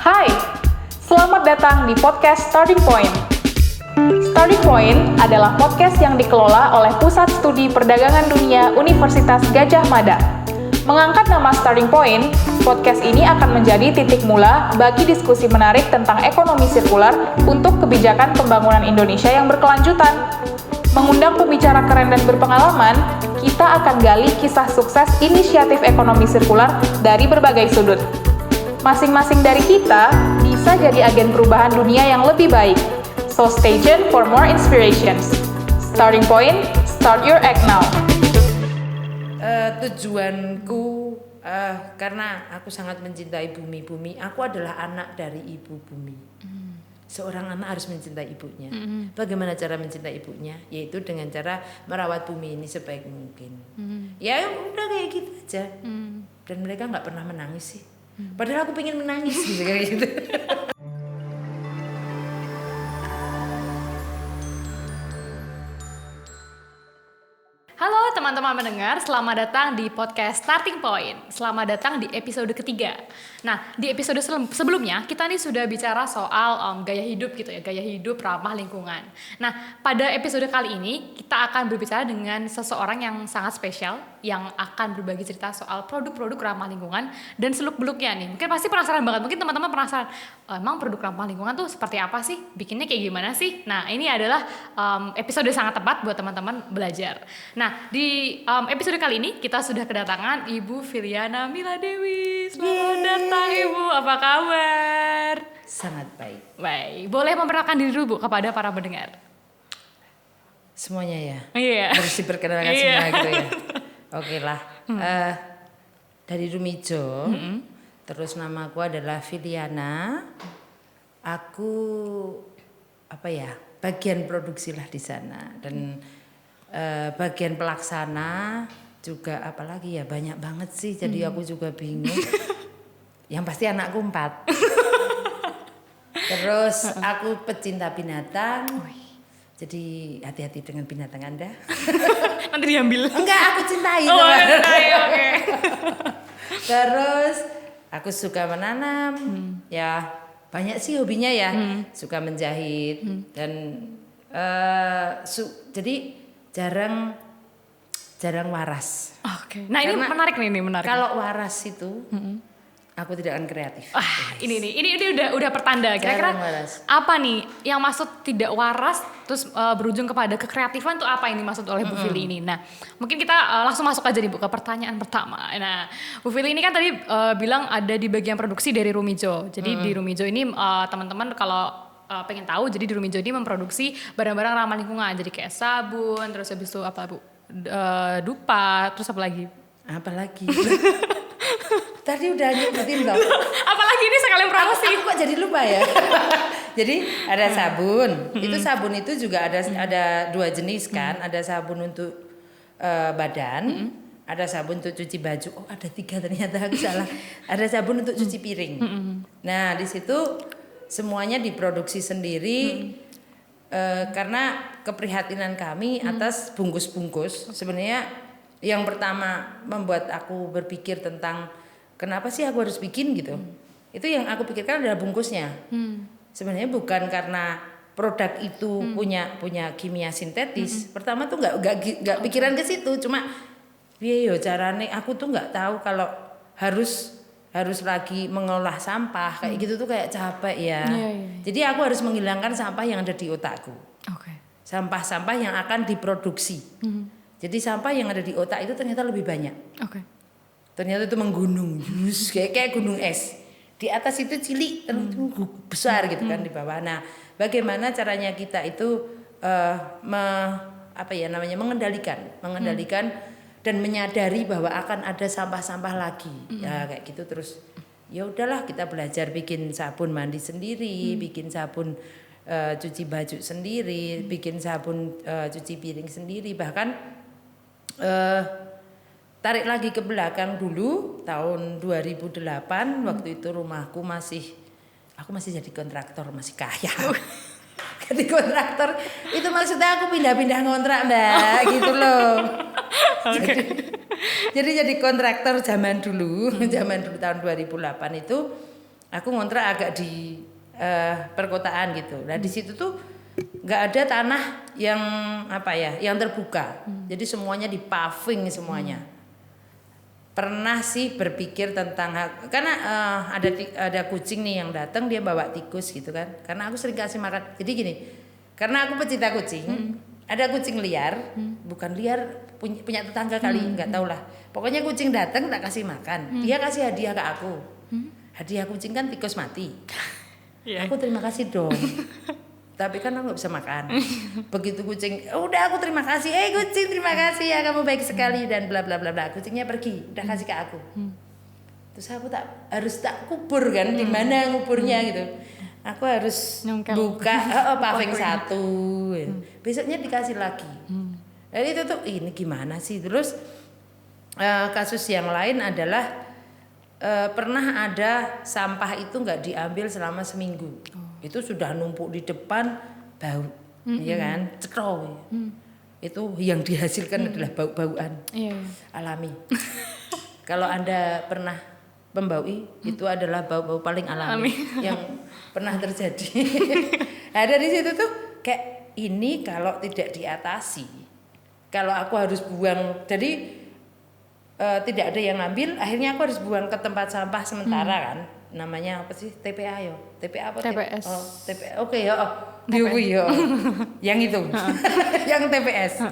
Hai, selamat datang di podcast Starting Point. Starting Point adalah podcast yang dikelola oleh Pusat Studi Perdagangan Dunia Universitas Gadjah Mada. Mengangkat nama Starting Point, podcast ini akan menjadi titik mula bagi diskusi menarik tentang ekonomi sirkular untuk kebijakan pembangunan Indonesia yang berkelanjutan. Mengundang pembicara keren dan berpengalaman, kita akan gali kisah sukses inisiatif ekonomi sirkular dari berbagai sudut. Masing-masing dari kita bisa jadi agen perubahan dunia yang lebih baik. So stay tuned for more inspirations. Starting Point, start your act now. Tujuanku karena aku sangat mencintai bumi. Aku adalah anak dari ibu bumi. Seorang anak harus mencintai ibunya. Bagaimana cara mencintai ibunya? Yaitu dengan cara merawat bumi ini sebaik mungkin. Ya udah kayak gitu aja. Dan mereka nggak pernah menangis sih. Padahal aku pengen menangis gitu kayak gitu. Halo teman-teman mendengar, selamat datang di podcast Starting Point. Selamat datang di episode ketiga. Nah, di episode sebelumnya kita nih sudah bicara soal gaya hidup gitu ya, gaya hidup ramah lingkungan. Nah, pada episode kali ini kita akan berbicara dengan seseorang yang sangat spesial yang akan berbagi cerita soal produk-produk ramah lingkungan dan seluk-beluknya nih. Mungkin pasti penasaran banget, mungkin teman-teman penasaran, emang produk ramah lingkungan tuh seperti apa sih? Bikinnya kayak gimana sih? Nah, ini adalah episode sangat tepat buat teman-teman belajar. Nah, di episode kali ini kita sudah kedatangan Ibu Filiana Miladewi. Selamat datang Ibu, apa kabar? Sangat baik. Baik, boleh memperkenalkan diri dulu Bu kepada para pendengar? Semuanya ya? Iya. Harus diperkenalkan semua gitu ya? Oke lah. Dari Rumijo, terus namaku adalah Filiana. Aku bagian produksi lah di sana dan bagian pelaksana juga apalagi ya banyak banget sih. Jadi aku juga bingung. Yang pasti anakku 4. Terus aku pecinta binatang. Jadi hati-hati dengan binatang Anda. Nanti diambil. Enggak, aku cintai. Oke. Terus aku suka menanam. Ya, banyak sih hobinya ya. Suka menjahit dan jadi jarang waras. Oke. Nah, ini menarik nih, menarik. Kalau waras itu aku tidak akan kreatif. Ini udah pertanda. Kira-kira apa nih yang maksud tidak waras terus berujung kepada kekreatifan tuh apa ini maksud oleh Bu Fili ini? Nah, mungkin kita langsung masuk aja nih Bu ke pertanyaan pertama. Nah, Bu Fili ini kan tadi bilang ada di bagian produksi dari Rumijo. Jadi di Rumijo ini teman-teman kalau pengen tahu, jadi di Rumijo ini memproduksi barang-barang ramah lingkungan. Jadi kayak sabun, terus habis itu apa Bu? Dupa, terus apa lagi? Tadi udah nyebutin dong. Apalagi ini sekalian promosi. Aku kok jadi lupa ya. Jadi ada sabun. Itu sabun itu juga ada 2 jenis kan. Ada sabun untuk badan, ada sabun untuk cuci baju. Oh, ada 3 ternyata, aku salah. Ada sabun untuk cuci piring. Nah, di situ semuanya diproduksi sendiri. Karena keprihatinan kami atas bungkus-bungkus. Sebenarnya yang pertama membuat aku berpikir tentang kenapa sih aku harus bikin gitu. Itu yang aku pikirkan adalah bungkusnya. Sebenarnya bukan karena produk itu punya kimia sintetis. Pertama tuh nggak pikiran ke situ. Cuma yo carane aku tuh nggak tahu kalau harus lagi mengolah sampah kayak gitu tuh kayak capek ya. Jadi aku harus menghilangkan sampah yang ada di otakku. Sampah-sampah yang akan diproduksi. Jadi sampah yang ada di otak itu ternyata lebih banyak. Ternyata itu menggunung, kayak gunung es. Di atas itu cilik, besar gitu kan di bawah. Nah, bagaimana caranya kita itu mengendalikan dan menyadari bahwa akan ada sampah-sampah lagi. Ya kayak gitu terus. Ya udahlah kita belajar bikin sabun mandi sendiri, bikin sabun cuci baju sendiri, bikin sabun cuci piring sendiri, bahkan tarik lagi ke belakang dulu tahun 2008 waktu itu rumahku aku masih jadi kontraktor, masih kaya. Jadi kontraktor itu maksudnya aku pindah-pindah ngontrak Mbak gitu loh. Jadi kontraktor zaman dulu tahun 2008 itu Aku ngontrak agak di perkotaan gitu. Nah di situ tuh nggak ada tanah yang yang terbuka. Jadi semuanya di paving semuanya. Pernah sih berpikir tentang karena ada kucing nih yang datang dia bawa tikus gitu kan. Karena aku sering kasih makan. Jadi gini, karena aku pecinta kucing, ada kucing liar, bukan liar punya tetangga kali, nggak tahu lah. Pokoknya kucing datang tak kasih makan, dia kasih hadiah ke aku. Hadiah kucing kan tikus mati. Aku terima kasih dong. Tapi kan aku nggak bisa makan. Begitu kucing, udah aku terima kasih. Kucing terima kasih ya kamu baik sekali dan bla bla bla bla. Kucingnya pergi, udah kasih ke aku. Terus aku harus tak kubur kan, di mana nguburnya gitu. Aku harus buka paving satu. Besoknya dikasih lagi. Dan itu tuh ini gimana sih? Terus kasus yang lain adalah pernah ada sampah itu nggak diambil selama seminggu. Itu sudah numpuk di depan bau, ya kan, cetro. Itu yang dihasilkan adalah bau-bauan alami. Kalau Anda pernah membaui, itu adalah bau-bau paling alami yang pernah terjadi. Nah dari situ tuh kayak ini kalau tidak diatasi, kalau aku harus buang, jadi tidak ada yang ngambil, akhirnya aku harus buang ke tempat sampah sementara kan. Namanya apa sih? TPA yo. TPA apa? TPS. TPA. Oke ya. Yang itu. Yang TPS.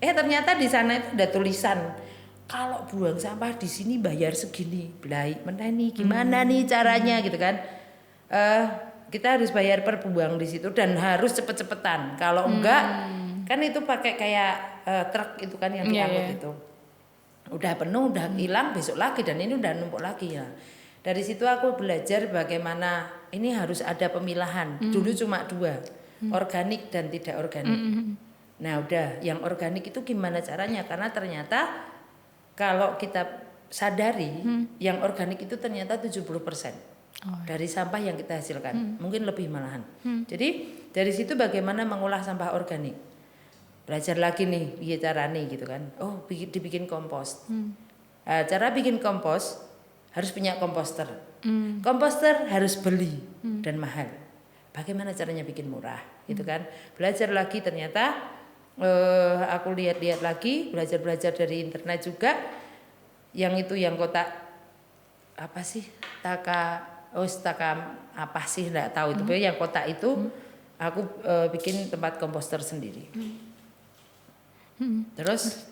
Ternyata di sana itu ada tulisan kalau buang sampah di sini bayar segini. Belai, mana nih gimana nih caranya gitu kan. Kita harus bayar per buang di situ dan harus cepet-cepetan. Kalau enggak kan itu pakai kayak truk itu kan yang diangkut itu. Udah penuh, udah hilang, besok lagi dan ini udah numpuk lagi ya. Dari situ aku belajar bagaimana ini harus ada pemilahan. Dulu cuma 2, organik dan tidak organik. Nah udah, yang organik itu gimana caranya? Karena ternyata kalau kita sadari, yang organik itu ternyata 70% dari sampah yang kita hasilkan. Mungkin lebih malahan. Jadi dari situ bagaimana mengolah sampah organik. Belajar lagi nih, cara nih gitu kan. Dibikin kompos. Cara bikin kompos harus punya komposter. Komposter harus beli dan mahal. Bagaimana caranya bikin murah, gitu kan? Belajar lagi ternyata aku lihat-lihat lagi, belajar dari internet juga. Yang itu yang kotak apa sih? Taka apa sih? Enggak tahu itu. Yang kotak itu aku bikin tempat komposter sendiri. Terus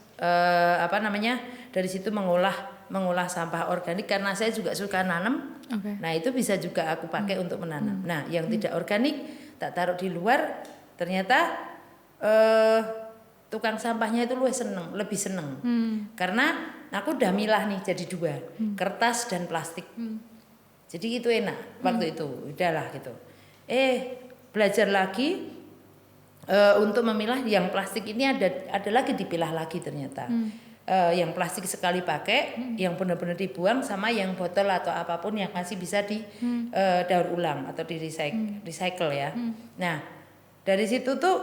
dari situ mengolah sampah organik karena saya juga suka nanam. Nah itu bisa juga aku pakai untuk menanam. Nah yang tidak organik tak taruh di luar, ternyata tukang sampahnya itu lebih seneng. Karena aku udah milah nih jadi 2, kertas dan plastik. Jadi itu enak waktu itu, udahlah gitu. Belajar lagi untuk memilah yang plastik ini ada lagi dipilah lagi ternyata. Yang plastik sekali pakai, yang benar-benar dibuang sama yang botol atau apapun yang masih bisa di daur ulang atau di recycle ya. Nah dari situ tuh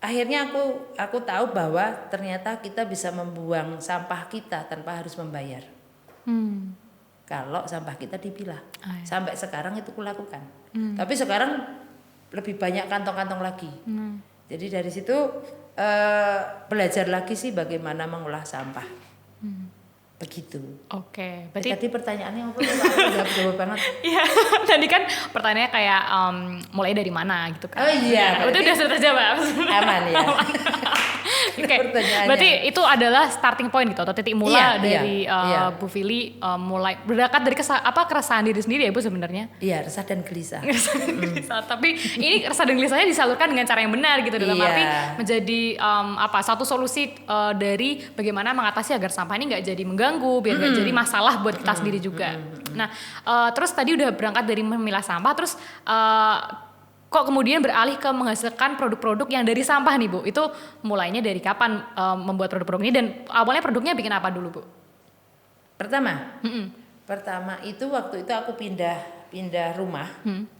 akhirnya aku tahu bahwa ternyata kita bisa membuang sampah kita tanpa harus membayar. Kalau sampah kita dipilah. Sampai sekarang itu kulakukan. Tapi sekarang lebih banyak kantong-kantong lagi. Jadi dari situ belajar lagi sih bagaimana mengolah sampah. Begitu. Oke, berarti tadi pertanyaannya apa? Jawab banget. Iya, tadi kan pertanyaannya kayak mulai dari mana gitu kan. Oh iya. Itu udah sudah terjawab. Aman ya. Oke. Berarti itu adalah starting point gitu atau titik mula dari Bu Fili mulai berangkat dari keresahan diri sendiri ya Bu sebenarnya. Iya, resah dan gelisah. Tapi ini resah dan gelisahnya disalurkan dengan cara yang benar gitu dalam arti menjadi satu solusi dari bagaimana mengatasi agar sampah ini nggak jadi mengganggu, biar nggak jadi masalah buat kita sendiri juga. Nah, terus tadi udah berangkat dari memilah sampah, terus kok kemudian beralih ke menghasilkan produk-produk yang dari sampah nih Bu? Itu mulainya dari kapan membuat produk-produk ini dan awalnya produknya bikin apa dulu Bu? Pertama itu waktu itu aku pindah rumah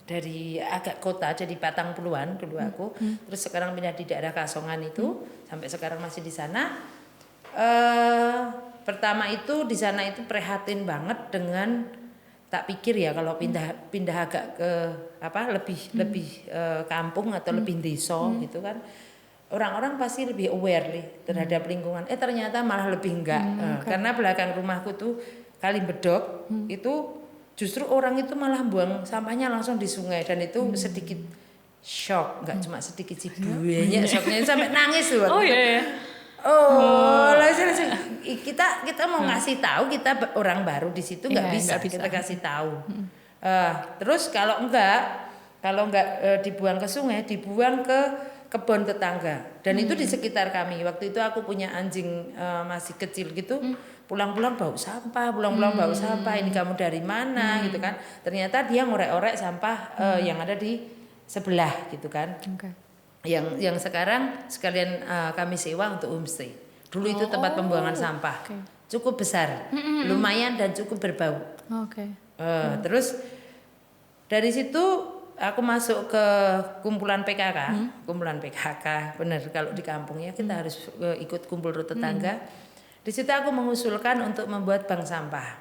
dari agak kota jadi Batang Puluhan dulu aku, terus sekarang pindah di daerah Kasongan itu sampai sekarang masih di sana. Pertama itu di sana itu prihatin banget dengan tak pikir ya kalau pindah agak ke lebih kampung atau lebih desa gitu kan, orang-orang pasti lebih aware nih terhadap lingkungan. Ternyata malah lebih enggak. Karena belakang rumahku tuh Kalimbedok itu justru orang itu malah buang sampahnya langsung di sungai, dan itu sedikit shock, nggak cuma sedikit sih, banyak shocknya sampai nangis loh. Oh iya. Kita mau ngasih tahu, kita orang baru di situ nggak bisa kita kasih tahu. Terus kalau enggak dibuang ke sungai, dibuang ke kebun tetangga, dan itu di sekitar kami. Waktu itu aku punya anjing masih kecil gitu, pulang-pulang bau sampah, bau sampah. Ini kamu dari mana gitu kan? Ternyata dia ngorek-orek sampah yang ada di sebelah gitu kan. Yang sekarang sekalian kami sewa untuk homestay. Dulu itu tempat pembuangan sampah, cukup besar, lumayan dan cukup berbau. Terus dari situ aku masuk ke kumpulan PKK, benar kalau di kampung ya kita harus ikut kumpul tetangga. Di situ aku mengusulkan untuk membuat bank sampah.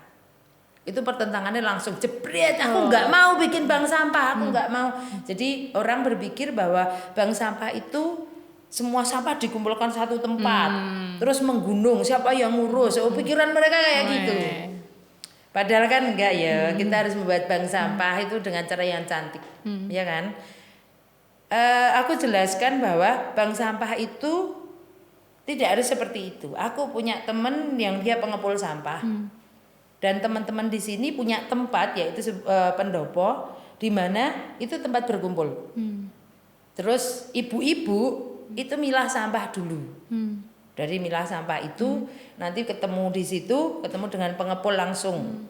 Itu pertentangannya langsung jebret, aku nggak mau bikin bank sampah, aku nggak mau. Jadi orang berpikir bahwa bank sampah itu semua sampah dikumpulkan satu tempat, terus menggunung, siapa yang ngurus? Pikiran mereka kayak gitu. Padahal kan enggak ya, kita harus membuat bank sampah itu dengan cara yang cantik, ya kan? Aku jelaskan bahwa bank sampah itu tidak harus seperti itu. Aku punya teman yang dia pengepul sampah. Dan teman-teman di sini punya tempat yaitu pendopo, di mana itu tempat berkumpul. Terus ibu-ibu itu milah sampah dulu. Dari milah sampah itu nanti ketemu di situ, ketemu dengan pengepul langsung.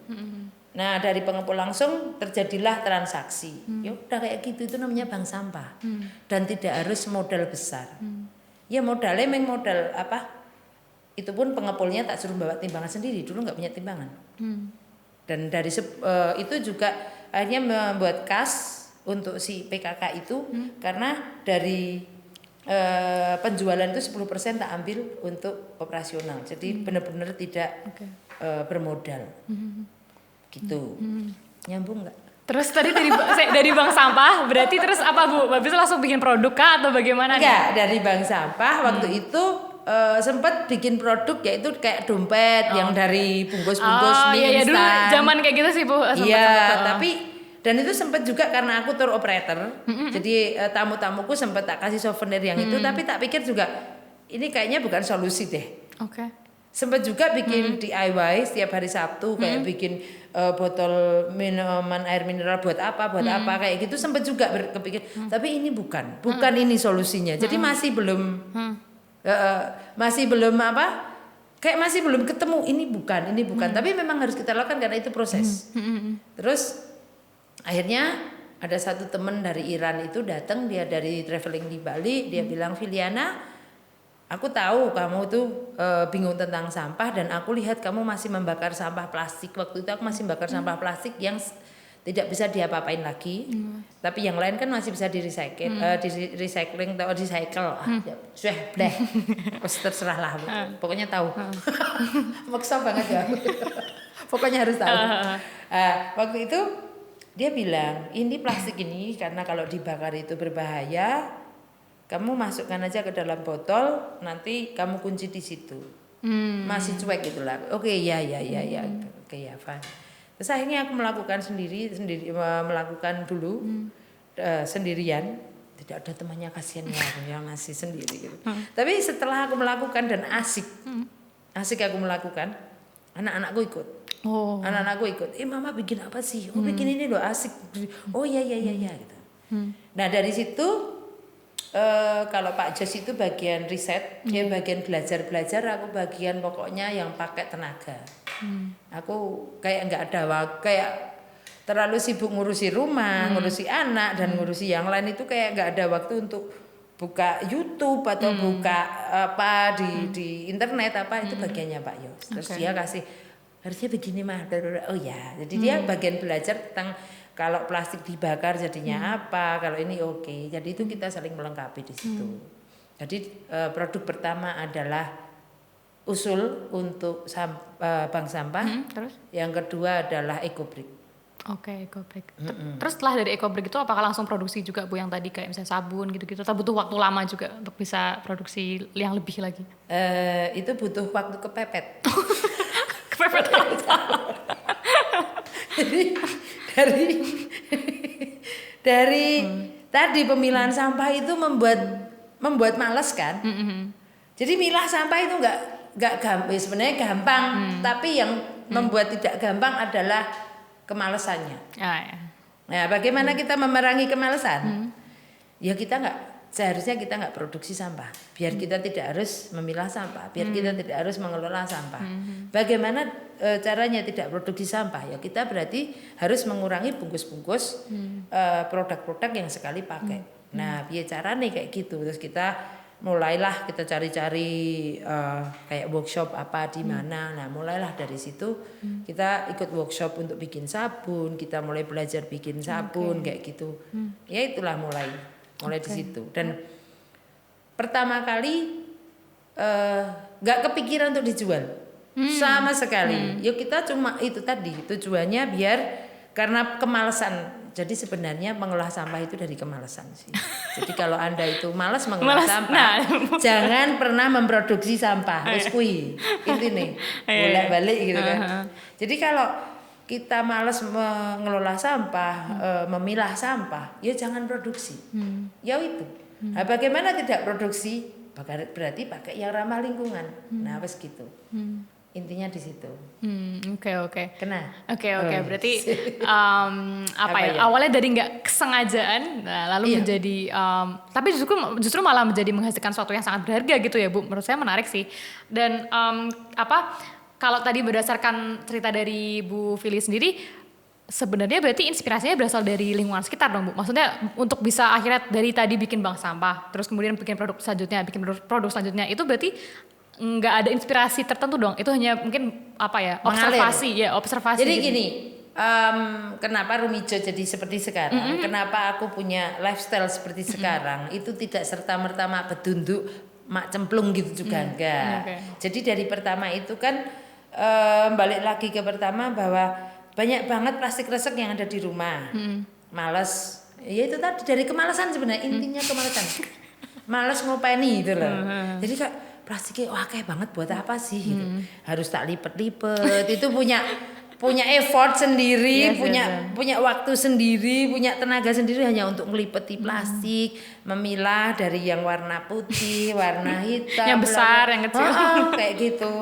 Nah dari pengepul langsung terjadilah transaksi. Ya udah kayak gitu, itu namanya bank sampah. Dan tidak harus modal besar. Ya modalnya memang modal apa? Itu pun pengepulnya tak suruh bawa timbangan sendiri, dulu nggak punya timbangan. Dan dari itu juga akhirnya membuat kas untuk si PKK itu, karena dari penjualan itu 10% tak ambil untuk operasional, jadi benar-benar tidak bermodal. Gitu. Nyambung nggak? Terus tadi dari bank sampah berarti terus apa Bu? Habis itu langsung bikin produk kah atau bagaimana? Enggak, dari bank sampah waktu itu sempat bikin produk yaitu kayak dompet yang dari bungkus-bungkus mie instan. Dulu zaman kayak gitu sih Bu. Tapi dan itu sempat juga karena aku tour operator. Jadi tamu-tamuku sempat tak kasih souvenir yang itu, tapi tak pikir juga ini kayaknya bukan solusi deh. Sempat juga bikin DIY setiap hari Sabtu, kayak bikin botol minuman air mineral buat apa kayak gitu, sempat juga kepikir. Tapi ini bukan ini solusinya. Jadi masih belum kayak masih belum ketemu ini bukan. Tapi memang harus kita lakukan karena itu proses. Terus akhirnya ada satu teman dari Iran itu datang, dia dari traveling di Bali, dia bilang, Filiana, aku tahu kamu tuh bingung tentang sampah, dan aku lihat kamu masih membakar sampah plastik. Waktu itu aku masih membakar sampah plastik yang tidak bisa diapa-apain lagi, tapi yang lain kan masih bisa recycling atau recycle. Terserah lah, pokoknya tahu. Maksa banget ya, pokoknya harus tahu. Waktu itu dia bilang, ini plastik ini karena kalau dibakar itu berbahaya, kamu masukkan aja ke dalam botol, nanti kamu kunci di situ. Masih cuek gitulah. Oke, ya. Oke, ya, fine. Terus akhirnya aku melakukan melakukan dulu sendirian. Tidak ada temannya, kasihan ya aku yang ngasih sendiri gitu. Tapi setelah aku melakukan dan asik aku melakukan, anak-anakku ikut. Anak-anakku ikut. Mama bikin apa sih? Bikin ini loh, asik. Oh iya gitu. Nah dari situ kalau Pak Jos itu bagian riset, dia bagian belajar, aku bagian pokoknya yang pakai tenaga. Aku kayak nggak ada waktu, kayak terlalu sibuk ngurusi rumah, ngurusi anak dan ngurusi yang lain, itu kayak nggak ada waktu untuk buka YouTube atau buka apa di internet apa, itu bagiannya Pak Yos. Terus dia kasih harusnya begini mah. Oh ya, jadi dia bagian belajar tentang kalau plastik dibakar jadinya apa, kalau ini oke. Jadi itu kita saling melengkapi di situ. Jadi produk pertama adalah usul untuk bank sampah. Terus? Yang kedua adalah EcoBrick. Oke, EcoBreak. Terus setelah dari EcoBreak itu apakah langsung produksi juga Bu yang tadi kayak misalnya sabun gitu-gitu atau butuh waktu lama juga untuk bisa produksi yang lebih lagi? Itu butuh waktu kepepet. Kepepet. Jadi dari tadi pemilahan sampah itu membuat malas kan. Jadi milah sampah itu nggak gampang, sebenarnya gampang, tapi yang membuat tidak gampang adalah kemalasannya. Nah, bagaimana kita memerangi kemalasan? Ya seharusnya kita nggak produksi sampah, biar kita tidak harus memilah sampah, biar kita tidak harus mengelola sampah. Bagaimana caranya tidak produksi sampah? Ya kita berarti harus mengurangi bungkus-bungkus produk-produk yang sekali pakai. Nah, biar caranya kayak gitu. Terus kita kita cari-cari kayak workshop apa di mana. Nah, mulailah dari situ kita ikut workshop untuk bikin sabun, kita mulai belajar bikin sabun kayak gitu. Ya itulah mulai di situ. Dan pertama kali nggak kepikiran untuk dijual sama sekali. Yuk kita cuma itu tadi tujuannya biar karena kemalasan. Jadi sebenarnya mengolah sampah itu dari kemalasan sih. Jadi kalau Anda itu malas mengolah sampah, jangan pernah memproduksi sampah. Wis kuwi. Intine bolak-balik gitu kan. Jadi kalau kita malas mengelola sampah, memilah sampah, ya jangan produksi. Ya itu. Nah, bagaimana tidak produksi? Berarti pakai yang ramah lingkungan. Nah, wis gitu. Intinya di situ. Oke. Kena. Oke. Berarti awalnya dari nggak kesengajaan, lalu menjadi, tapi justru malah menjadi menghasilkan sesuatu yang sangat berharga gitu ya Bu. Menurut saya menarik sih. Dan kalau tadi berdasarkan cerita dari Bu Fili sendiri, sebenarnya berarti inspirasinya berasal dari lingkungan sekitar dong Bu. Maksudnya untuk bisa akhirnya dari tadi bikin bank sampah, terus kemudian bikin produk selanjutnya, itu berarti nggak ada inspirasi tertentu dong, itu hanya mungkin observasi. Jadi gitu. Gini, kenapa Rumijo jadi seperti sekarang, kenapa aku punya lifestyle seperti sekarang, itu tidak serta-merta mak bedunduk, mak cemplung gitu juga enggak. Jadi dari pertama itu kan balik lagi ke pertama bahwa banyak banget plastik resek yang ada di rumah, males, ya itu tadi dari kemalasan sebenarnya, intinya kemalasan, males ngopeni gitu loh. Jadi kak plastiknya kayak banget buat apa sih gitu. Harus tak lipet-lipet. Itu punya effort sendiri, punya waktu sendiri, punya tenaga sendiri hanya untuk melipeti plastik, memilah dari yang warna putih, warna hitam, yang besar, yang kecil. Kayak gitu.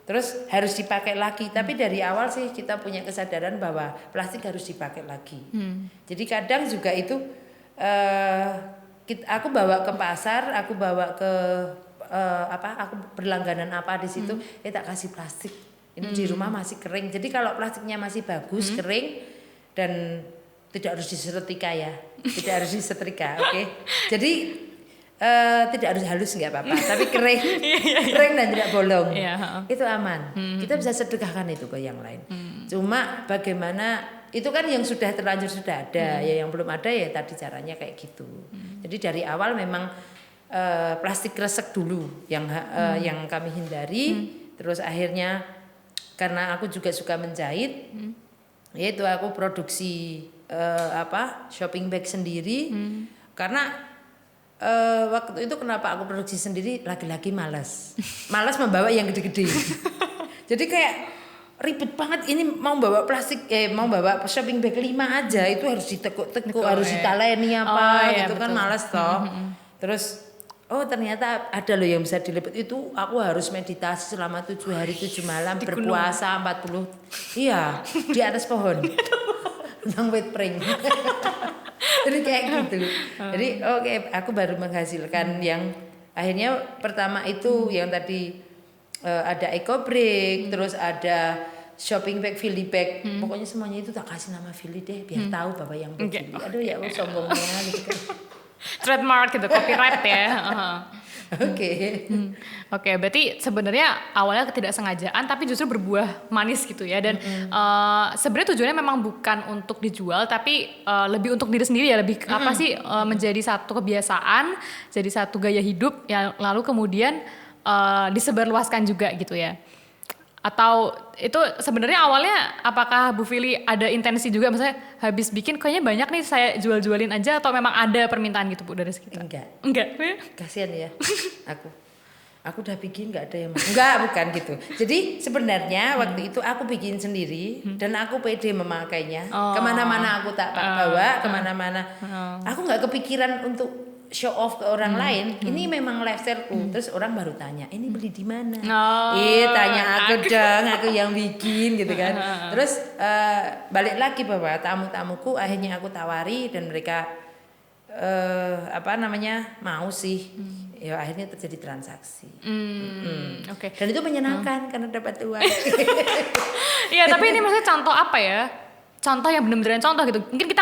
Terus harus dipakai lagi. Tapi dari awal sih kita punya kesadaran bahwa plastik harus dipakai lagi. Jadi kadang juga itu aku bawa ke pasar, aku bawa ke aku berlangganan apa di situ, tak kasih plastik. Ini di rumah masih kering. Jadi kalau plastiknya masih bagus, kering dan tidak harus disetrika ya. Tidak harus disetrika, oke. Jadi tidak harus halus nggak apa-apa, tapi kering, kering dan tidak bolong. Itu aman. Kita bisa sedekahkan itu ke yang lain. Cuma bagaimana itu kan yang sudah terlanjur sudah ada, ya yang belum ada ya tadi caranya kayak gitu. Jadi dari awal memang plastik resek dulu yang kami hindari. Terus akhirnya karena aku juga suka menjahit, yaitu aku produksi shopping bag sendiri. Karena waktu itu kenapa aku produksi sendiri, lagi-lagi malas membawa yang gede-gede. Jadi kayak ribet banget ini mau bawa mau bawa shopping bag 5 aja itu harus ditekuk-tekuk, harus ditaleni gitu kan, malas toh. Terus ternyata ada loh yang bisa dilipet itu. Aku harus meditasi selama 7 hari 7 malam, berpuasa 40 di atas pohon nang wit pring. Jadi kayak gitu. Jadi aku baru menghasilkan yang akhirnya pertama itu yang tadi ada EcoBreak, terus ada shopping bag, Fili bag. Pokoknya semuanya itu tak kasih nama Fili deh biar tahu Bapak yang Fili. Aduh ya sombongnya gitu kan. Trademark gitu, copyright ya. Oke, berarti sebenarnya awalnya ketidaksengajaan tapi justru berbuah manis gitu ya. Dan sebenarnya tujuannya memang bukan untuk dijual tapi lebih untuk diri sendiri ya, lebih menjadi satu kebiasaan, jadi satu gaya hidup yang lalu kemudian disebarluaskan juga gitu ya. Atau itu sebenarnya awalnya apakah Bu Fili ada intensi juga, misalnya habis bikin kayaknya banyak nih saya jual-jualin aja, atau memang ada permintaan gitu Bu dari sekitar? Enggak. Kasihan ya aku udah bikin nggak ada yang mau. Enggak, bukan gitu. Jadi sebenarnya waktu itu aku bikin sendiri dan aku pede memakainya. Kemana-mana aku tak bawa, kemana-mana. Aku nggak kepikiran untuk show off ke orang lain. Ini memang lifestyleku. Terus orang baru tanya, ini beli di mana? Tanya aku dong, aku yang bikin gitu kan. Terus balik lagi bahwa tamu-tamuku akhirnya aku tawari dan mereka mau sih. Ya akhirnya terjadi transaksi. Oke. Dan itu menyenangkan karena dapat uang. Iya, tapi ini maksudnya contoh apa ya? Contoh yang benar-benar contoh gitu. Mungkin kita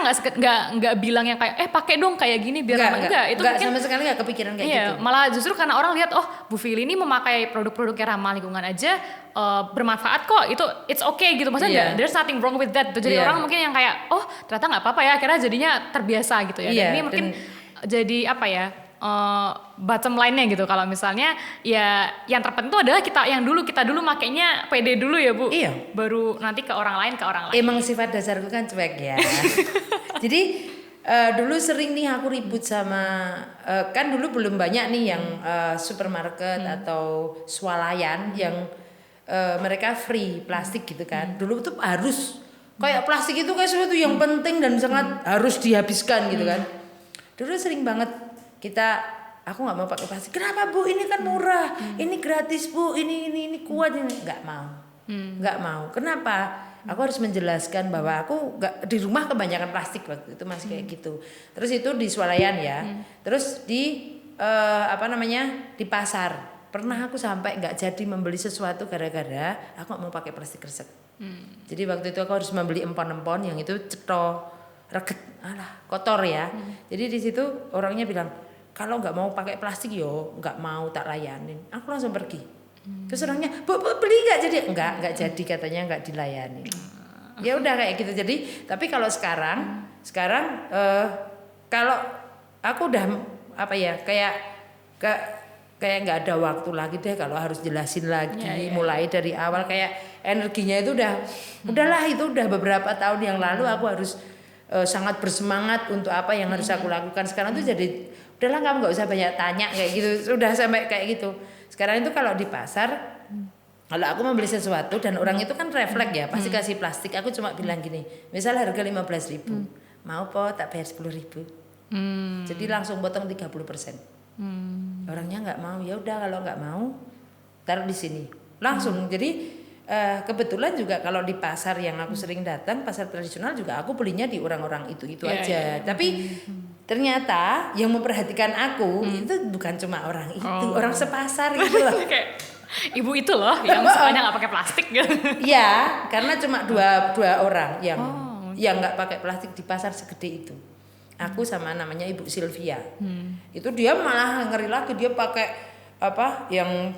nggak bilang yang kayak pakai dong kayak gini biar enggak. Itu enggak mungkin sama sekali nggak kepikiran kayak gitu. Malah justru karena orang lihat Bu Fili ini memakai produk-produk yang ramah lingkungan aja bermanfaat kok. Itu it's okay gitu. Maksudnya there's nothing wrong with that. Jadi orang mungkin yang kayak ternyata nggak apa-apa ya. Akhirnya jadinya terbiasa gitu ya. Dan ini mungkin jadi bottom line-nya gitu. Kalau misalnya ya yang terpenting itu adalah kita dulu makainya pede dulu ya Bu. Iya. Baru nanti ke orang lain. Emang sifat dasarku kan cuek ya. Jadi dulu sering nih aku ribut sama kan dulu belum banyak nih yang supermarket atau swalayan yang mereka free plastik gitu kan. Dulu tuh harus kayak plastik itu kayak sesuatu yang penting dan sangat harus dihabiskan gitu kan. Dulu sering banget aku nggak mau pakai plastik. Kenapa Bu? Ini kan murah. Ini gratis Bu. Ini kuat ini. Nggak mau. Kenapa? Aku harus menjelaskan bahwa aku nggak di rumah kebanyakan plastik waktu itu masih kayak gitu. Terus itu di swalayan ya. Terus di di pasar. Pernah aku sampai nggak jadi membeli sesuatu gara-gara aku nggak mau pakai plastik kresek. Jadi waktu itu aku harus membeli empon-empon yang itu cetok. Reget, kotor ya. Jadi di situ orangnya bilang kalau nggak mau pakai plastik yo nggak mau tak layanin. Aku langsung pergi. Terus orangnya bu beli nggak jadi nggak jadi katanya nggak dilayani. Ya udah kayak gitu. Jadi tapi kalau sekarang kalau aku udah kayak nggak ada waktu lagi deh kalau harus jelasin lagi mulai dari awal, kayak energinya itu udahlah itu udah beberapa tahun yang lalu aku harus sangat bersemangat untuk apa yang harus aku lakukan. Sekarang tuh jadi udahlah kamu nggak usah banyak tanya kayak gitu, sudah sampai kayak gitu. Sekarang itu kalau di pasar kalau aku membeli sesuatu dan orang itu kan refleks ya pasti kasih plastik, aku cuma bilang gini, misal harga 15.000 mau po tak bayar 10.000 jadi langsung potong 30%. Orangnya nggak mau, ya udah kalau nggak mau taruh di sini langsung. Jadi kebetulan juga kalau di pasar yang aku sering datang, pasar tradisional juga aku belinya di orang-orang itu aja. Tapi ternyata yang memperhatikan aku itu bukan cuma orang itu, orang sepasar gitu loh. Kayak ibu itu loh yang soalnya nggak pakai plastik gitu. Iya, karena cuma dua orang yang nggak pakai plastik di pasar segede itu. Aku sama namanya Ibu Sylvia. Itu dia malah ngeri lagi, dia pakai yang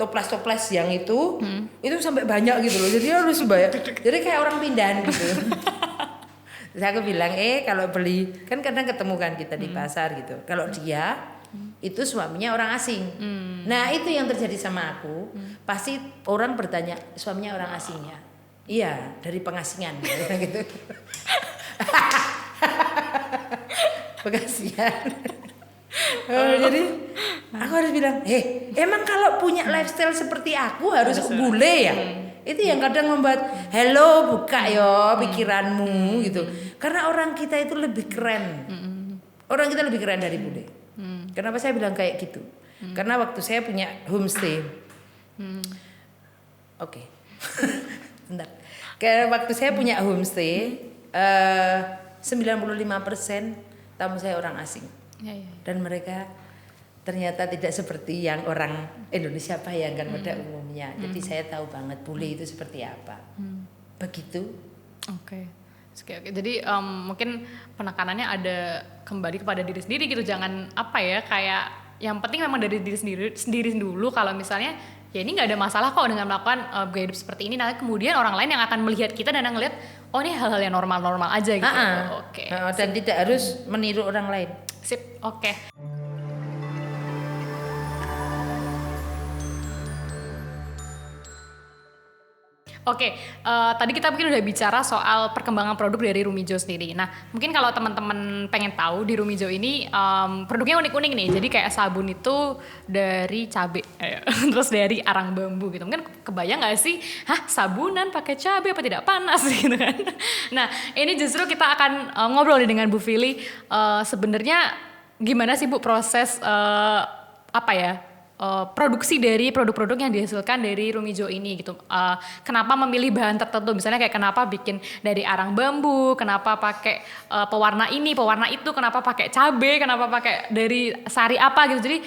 toples yang itu sampai banyak gitu loh, jadi harus bayar, jadi kayak orang pindahan gitu. Terus aku bilang kalau beli kan kadang ketemu kan kita di pasar gitu, kalau dia itu suaminya orang asing. Nah itu yang terjadi sama aku, pasti orang bertanya suaminya orang asingnya, iya dari pengasingan gitu. Pengasihan. Jadi aku harus bilang, emang kalau punya lifestyle seperti aku harus bule ya? Itu yang kadang membuat hello buka yo pikiranmu gitu. Karena orang kita itu lebih keren. Orang kita lebih keren dari bule. Kenapa saya bilang kayak gitu? Karena waktu saya punya homestay. Oke. Bentar. Karena waktu saya punya homestay 95% tamu saya orang asing. Dan mereka ternyata tidak seperti yang orang Indonesia bayangkan pada umumnya. Jadi saya tahu banget bule itu seperti apa. Begitu. Oke. Jadi mungkin penekanannya ada kembali kepada diri sendiri gitu. Jangan kayak yang penting memang dari diri sendiri dulu. Kalau misalnya ya ini nggak ada masalah kok dengan melakukan gaya hidup seperti ini. Nanti kemudian orang lain yang akan melihat kita dan ngelihat ini hal-hal yang normal-normal aja gitu. Oke. Dan tidak harus meniru orang lain. Sip, oke. Oke, tadi kita mungkin udah bicara soal perkembangan produk dari Rumijo sendiri. Nah, mungkin kalau teman-teman pengen tahu di Rumijo ini produknya unik-unik nih. Jadi kayak sabun itu dari cabai, terus dari arang bambu gitu. Mungkin kebayang nggak sih, sabunan pakai cabai apa tidak panas gitu kan? Nah, ini justru kita akan ngobrol nih dengan Bu Fili. Sebenarnya gimana sih Bu proses produksi dari produk-produk yang dihasilkan dari Rumijo ini gitu. Kenapa memilih bahan tertentu? Misalnya kayak kenapa bikin dari arang bambu, kenapa pakai pewarna ini, pewarna itu, kenapa pakai cabai, kenapa pakai dari sari apa gitu. Jadi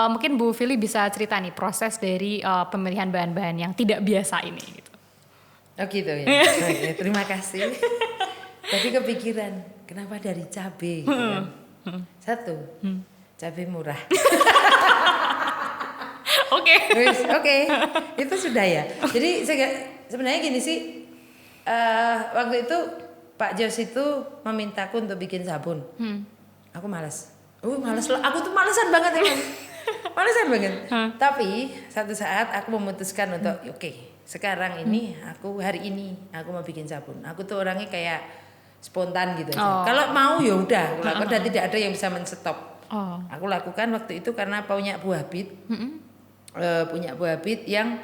mungkin Bu Fili bisa cerita nih proses dari pemilihan bahan-bahan yang tidak biasa ini gitu. Oh gitu ya. Oke, terima kasih. Tadi kepikiran, kenapa dari cabai gitu kan? Satu, cabai murah. Oke, itu sudah ya. Jadi sebenarnya gini sih, waktu itu Pak Jos itu memintaku untuk bikin sabun. Aku malas. Malas lah. Aku tuh malesan banget emang. Malesan banget. Tapi satu saat aku memutuskan untuk sekarang ini hari ini aku mau bikin sabun. Aku tuh orangnya kayak spontan gitu aja. Kalau mau ya udah, dan tidak ada yang bisa men-stop. Aku lakukan waktu itu karena punya buah bit. Punya buah bit yang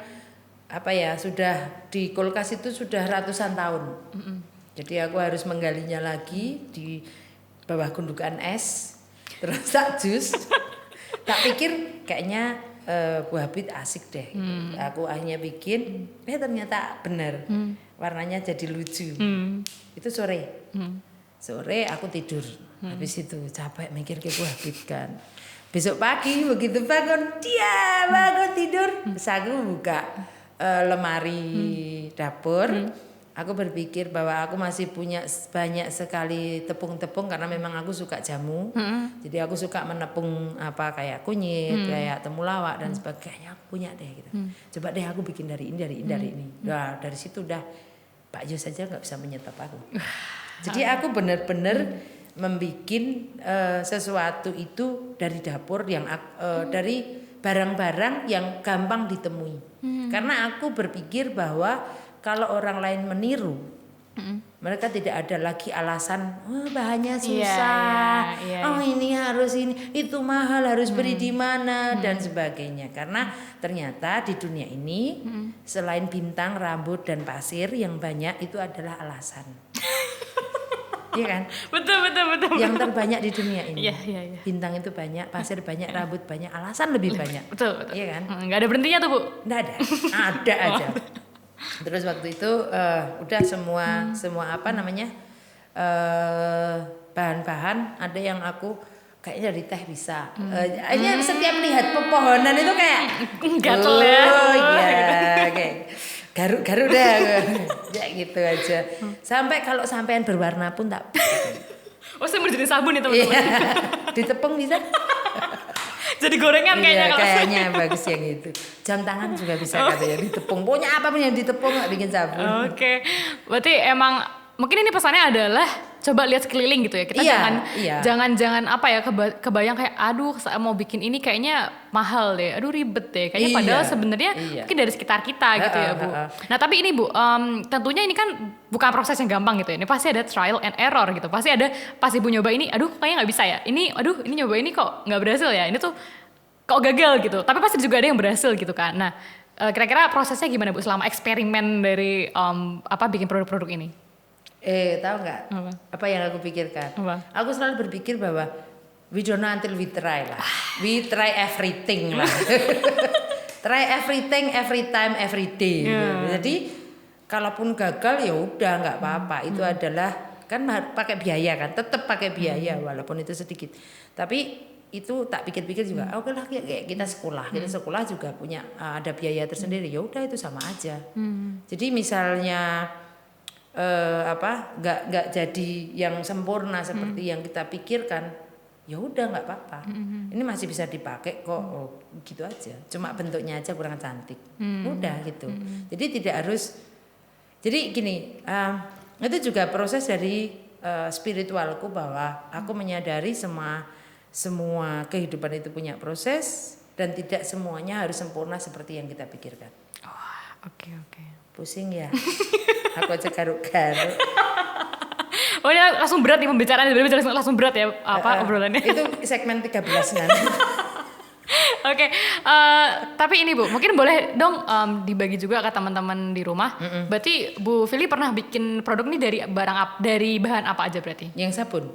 sudah di kulkas itu sudah ratusan tahun. Jadi aku harus menggalinya lagi di bawah gundukan es, terus tak jus. Tak pikir kayaknya buah bit asik deh. Aku akhirnya bikin, ternyata benar. Warnanya jadi lucu. Itu sore. Sore aku tidur. Habis itu capek mikir ke buah bit kan. Besok pagi begitu bangun tidur, terus aku buka lemari dapur. Aku berpikir bahwa aku masih punya banyak sekali tepung-tepung karena memang aku suka jamu. Jadi aku suka menepung kayak kunyit, kayak temulawak dan sebagainya. Aku punya deh gitu. Coba deh aku bikin dari ini. Nah, dari situ udah Pak Jos saja nggak bisa menyetop aku. Jadi aku benar-benar membikin sesuatu itu dari dapur yang dari barang-barang yang gampang ditemui. Karena aku berpikir bahwa kalau orang lain meniru, mereka tidak ada lagi alasan bahannya susah, ini harus itu mahal, harus beli di mana dan sebagainya. Karena ternyata di dunia ini selain bintang, rambut dan pasir yang banyak itu adalah alasan. Iya kan? Betul. Yang terbanyak di dunia ini. Iya. Bintang itu banyak, pasir banyak, rambut banyak, alasan lebih banyak. Betul. Iya kan? Nggak ada berhentinya tuh Bu? Nggak ada. Ada aja. Terus waktu itu udah semua bahan-bahan ada yang aku kayaknya dari teh bisa. Akhirnya setiap lihat pepohonan itu kayak gatel ya. Oh iya, kayak garuk-garuk deh. Ya gitu aja. Sampai kalau sampean berwarna pun tak. Saya mau jadi sabun ya teman-teman. Iya. Ditepung bisa. Jadi gorengan kayaknya Iya, kalau kayaknya bagus yang itu. Jam tangan juga bisa katanya ditepung. Pokoknya apapun yang ditepung nggak bikin sabun. Oke. Berarti emang mungkin ini pesannya adalah coba lihat sekeliling gitu ya. Kita jangan kebayang kayak aduh mau bikin ini kayaknya mahal deh. Aduh ribet deh. Kayaknya padahal sebenarnya mungkin dari sekitar kita gitu ya, Bu. Nah, tapi ini Bu, tentunya ini kan bukan proses yang gampang gitu ya. Ini pasti ada trial and error gitu. Pasti Ibu nyoba ini, aduh kayaknya nggak bisa ya. Ini nyoba ini kok nggak berhasil ya. Ini tuh kok gagal gitu. Tapi pasti juga ada yang berhasil gitu kan. Nah, kira-kira prosesnya gimana Bu selama eksperimen dari bikin produk-produk ini? Tahu nggak? Apa yang aku pikirkan? Aku selalu berpikir bahwa we don't know until we try lah. We try everything lah. Try everything, every time, every day. Jadi kalaupun gagal ya udah nggak apa-apa. Itu adalah kan pakai biaya kan, tetap pakai biaya walaupun itu sedikit. Tapi itu tak pikir-pikir juga, oke lah kayak kita sekolah juga punya ada biaya tersendiri. Ya udah itu sama aja. Jadi misalnya nggak jadi yang sempurna seperti yang kita pikirkan, ya udah nggak apa-apa. Ini masih bisa dipakai kok, gitu aja. Cuma bentuknya aja kurang cantik, udah gitu. Jadi tidak harus. Jadi gini, itu juga proses dari spiritualku bahwa aku menyadari semua kehidupan itu punya proses dan tidak semuanya harus sempurna seperti yang kita pikirkan. Oke. Pusing ya. Aku aja garuk-garuk. Oh ini langsung berat nih pembicaraan, langsung berat ya obrolannya. Itu segmen 13 nanti. Oke, tapi ini Bu, mungkin boleh dong dibagi juga ke teman-teman di rumah. Berarti Bu Fili pernah bikin produk nih dari bahan apa aja berarti? Yang sabun.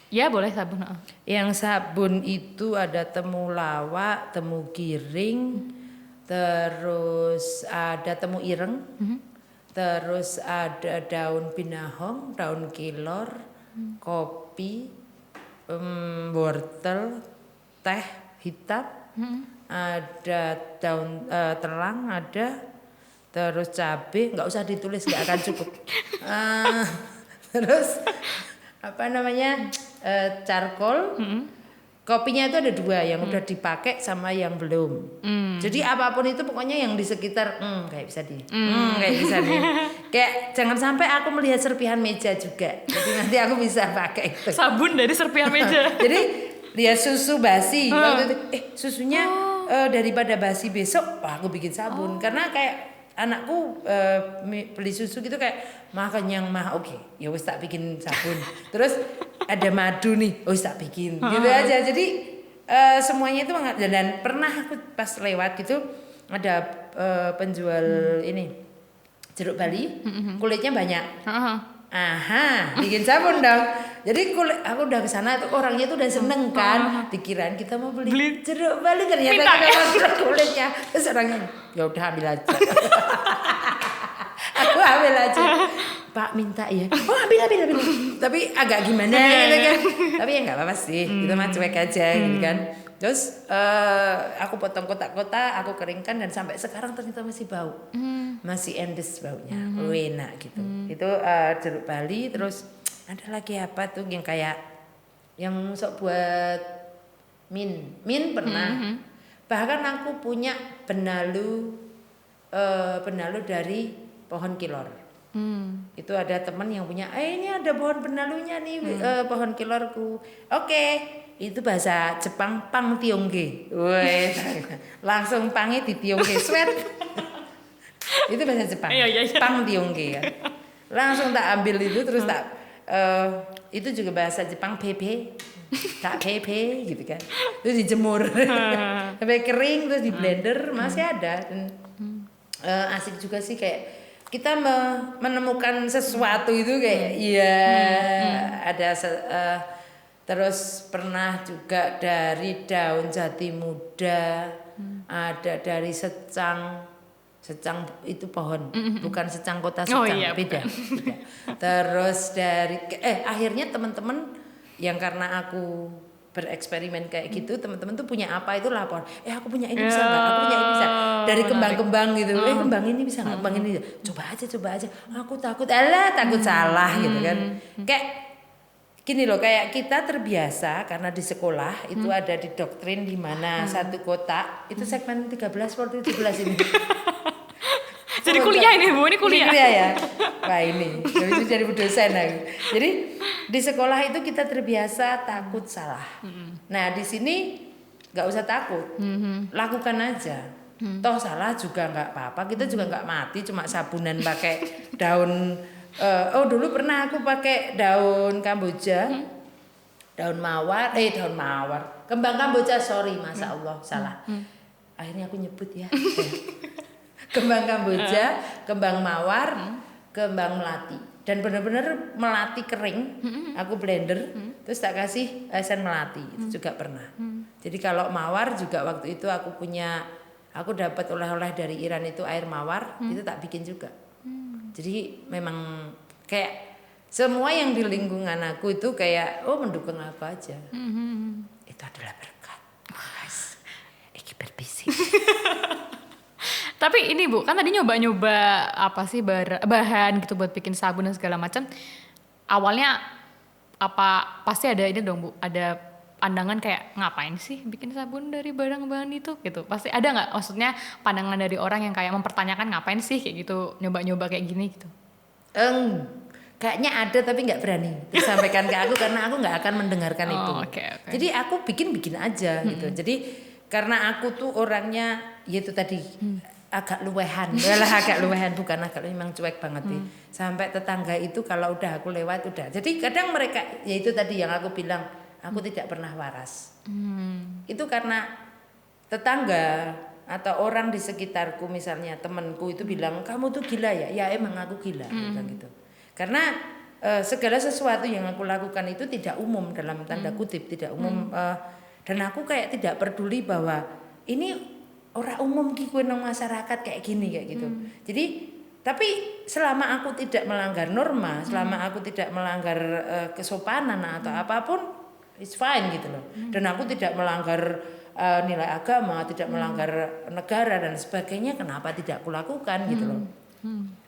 Ya boleh sabun. Yang sabun itu ada temulawak, temu giring, terus ada temu ireng, terus ada daun pinahong, daun kelor, kopi, wortel, teh hitam, ada daun telang, ada terus cabai, nggak usah ditulis nggak akan cukup. Terus apa namanya charcoal. Kopinya itu ada 2 yang udah dipakai sama yang belum. Jadi apapun itu pokoknya yang di sekitar kayak bisa kayak bisa nih. Kayak jangan sampai aku melihat serpihan meja juga. Jadi nanti aku bisa pakai itu. Sabun dari serpihan meja. Jadi lihat susu basi. Waktu itu, susunya daripada basi besok, aku bikin sabun. Karena kayak anakku beli susu gitu kayak makan yang oke, ya wis tak bikin sabun. Terus ada madu nih, wis tak bikin. Gitu aja. Jadi semuanya itu dan pernah aku pas lewat gitu ada penjual ini jeruk Bali, kulitnya banyak. Bikin sabun dong. Jadi aku udah kesana tuh orangnya tuh udah seneng kan, dikirain kita mau beli jeruk Bali ternyata kita kulitnya. Terus orangnya ya udah ambil aja. Aku ambil aja. Pak minta ya. Oh ambil. Tapi agak gimana gitu kan. Tapi ya nggak apa-apa sih. Kita mah cuek aja gitu kan. Terus aku potong kotak-kotak, aku keringkan dan sampai sekarang ternyata masih bau. Masih endes baunya, enak gitu. Itu jeruk Bali. Terus ada lagi apa tuh yang kayak yang sok buat min pernah. Bahkan aku punya benalu dari pohon kilor. Itu ada teman yang punya, ini ada pohon benalunya nih, pohon kilorku. Oke. Itu bahasa Jepang pang tiongge. Wes. Langsung pange di tiongge sweat. Itu bahasa Jepang. Iya. Pang tiongge ya. Langsung tak ambil itu terus tak itu juga bahasa Jepang pepe. Tak pepe gitu kan. Terus dijemur. Sampai kering terus di blender masih ada dan asik juga sih kayak kita menemukan sesuatu itu kayak ada terus pernah juga dari daun jati muda, ada dari secang itu pohon, bukan secang kota secang, beda. Terus dari akhirnya teman-teman yang karena aku bereksperimen kayak gitu, teman-teman tuh punya apa itu lapor. Aku punya ini bisa nggak? Aku punya ini bisa. Dari kembang-kembang gitu. Kembang ini bisa nggak? Kembang ini. Coba aja. Aku takut salah gitu kan. Kayak gini loh, kayak kita terbiasa karena di sekolah itu ada di doktrin di mana satu kotak itu segmen 13 waktu 17 ini. Jadi kuliah ini Bu, ini kuliah ya. Wah ini, itu jadi dosen aku. Jadi di sekolah itu kita terbiasa takut salah. Nah di sini nggak usah takut, lakukan aja. Toh salah juga nggak apa-apa, kita juga nggak mati, cuma sabunan pakai daun. Dulu pernah aku pakai daun kamboja, daun mawar, kembang kamboja, sorry, masa Allah salah. Akhirnya aku nyebut ya. Kembang kamboja, kembang mawar, kembang melati, dan benar-benar melati kering. Aku blender, terus tak kasih esen melati, itu juga pernah. Jadi kalau mawar juga waktu itu aku dapat oleh-oleh dari Iran itu air mawar, itu tak bikin juga. Jadi memang kayak semua yang di lingkungan aku itu kayak mendukung aku aja. Itu adalah berkat. Guys, iki berbisik. Tapi ini Bu, kan tadi nyoba-nyoba apa sih bahan gitu buat bikin sabun dan segala macam. Awalnya pasti ada ini dong Bu, ada pandangan kayak ngapain sih bikin sabun dari barang-bahan itu gitu. Pasti ada nggak maksudnya pandangan dari orang yang kayak mempertanyakan ngapain sih kayak gitu nyoba-nyoba kayak gini gitu. Kayaknya ada tapi nggak berani disampaikan ke aku karena aku nggak akan mendengarkan itu. Okay. Jadi aku bikin aja gitu. Jadi karena aku tuh orangnya yaitu tadi agak luwehan, agak luwehan, bukan agak, memang cuek banget nih. Sampai tetangga itu kalau udah aku lewat udah. Jadi kadang mereka, ya itu tadi yang aku bilang, aku tidak pernah waras. Itu karena tetangga atau orang di sekitarku, misalnya temanku itu bilang, kamu tuh gila ya? Ya emang aku gila, gitu. Karena segala sesuatu yang aku lakukan itu tidak umum, dalam tanda kutip tidak umum, dan aku kayak tidak peduli bahwa ini orang umum gitu nang masyarakat kayak gini kayak gitu. Jadi tapi selama aku tidak melanggar norma, selama aku tidak melanggar kesopanan atau apapun, it's fine gitu loh. Dan aku tidak melanggar nilai agama, tidak melanggar negara dan sebagainya, kenapa tidak aku lakukan gitu loh.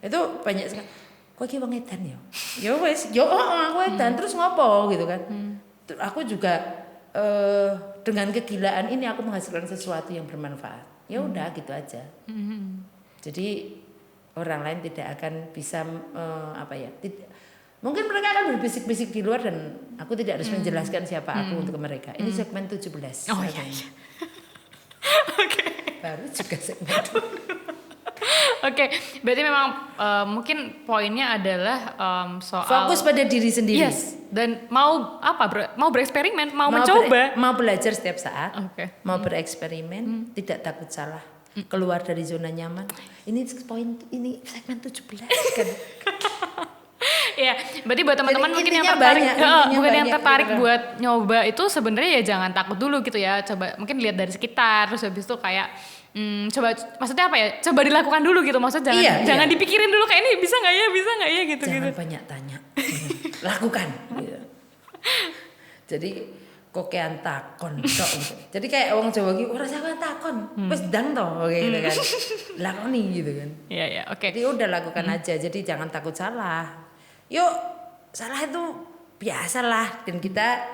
Itu banyak sekali. Kok iki wong edan ya? Ya wis, yo aku edan terus ngopo gitu kan. Aku juga dengan kegilaan ini aku menghasilkan sesuatu yang bermanfaat. Ya udah gitu aja. Jadi orang lain tidak akan bisa mungkin mereka akan berbisik-bisik di luar dan aku tidak harus menjelaskan siapa aku untuk mereka. Ini segmen 17. Oh iya. Oke. Baru juga segmen 2. Oke, berarti memang mungkin poinnya adalah soal fokus pada diri sendiri. Yes, dan mau mau bereksperimen, mau mencoba, mau belajar setiap saat, Okay. mau bereksperimen, tidak takut salah, keluar dari zona nyaman. Ini poin, ini segmen 17 kan. Ya, berarti buat teman-teman mungkin yang tertarik, tertarik gitu buat nyoba itu sebenarnya ya jangan takut dulu gitu ya. Coba mungkin lihat dari sekitar, terus habis itu kayak coba, maksudnya apa ya? Coba dilakukan dulu gitu, maksudnya jangan dipikirin dulu kayak ini bisa nggak ya gitu. Jangan banyak tanya, lakukan. Gitu. Jadi kokean takon tok gitu. Jadi kayak orang Jawa gitu, ora usah takon, wis ndang to gitu kan. Lakoni gitu kan. Iya, oke. Jadi udah lakukan aja. Jadi jangan takut salah. Yuk, salah itu biasalah, dan kita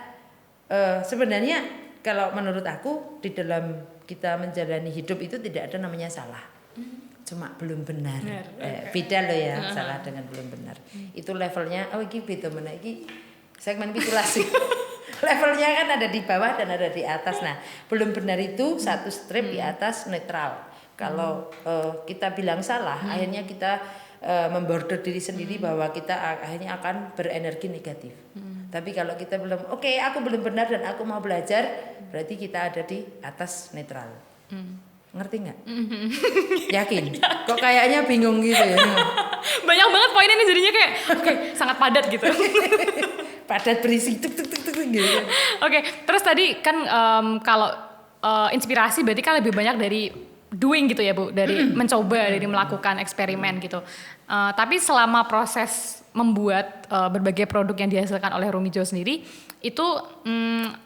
sebenarnya kalau menurut aku di dalam kita menjalani hidup itu tidak ada namanya salah, cuma belum benar. Beda loh ya, salah dengan belum benar. Itu levelnya, ini beda mana, ini segmen pitulasi. Levelnya kan ada di bawah dan ada di atas. Nah, belum benar itu satu strip di atas netral. Kalau kita bilang salah, akhirnya kita memborder diri sendiri bahwa kita akhirnya akan berenergi negatif. Tapi kalau kita belum, aku belum benar dan aku mau belajar, berarti kita ada di atas netral. Ngerti nggak? Yakin? Kok kayaknya bingung gitu ya? Banyak banget poinnya nih jadinya kayak sangat padat gitu. Padat berisi tuk gitu. Oke, terus tadi kan kalau inspirasi berarti kan lebih banyak dari doing gitu ya Bu, dari mencoba, dari melakukan eksperimen gitu. Tapi selama proses membuat berbagai produk yang dihasilkan oleh Rumijo sendiri, itu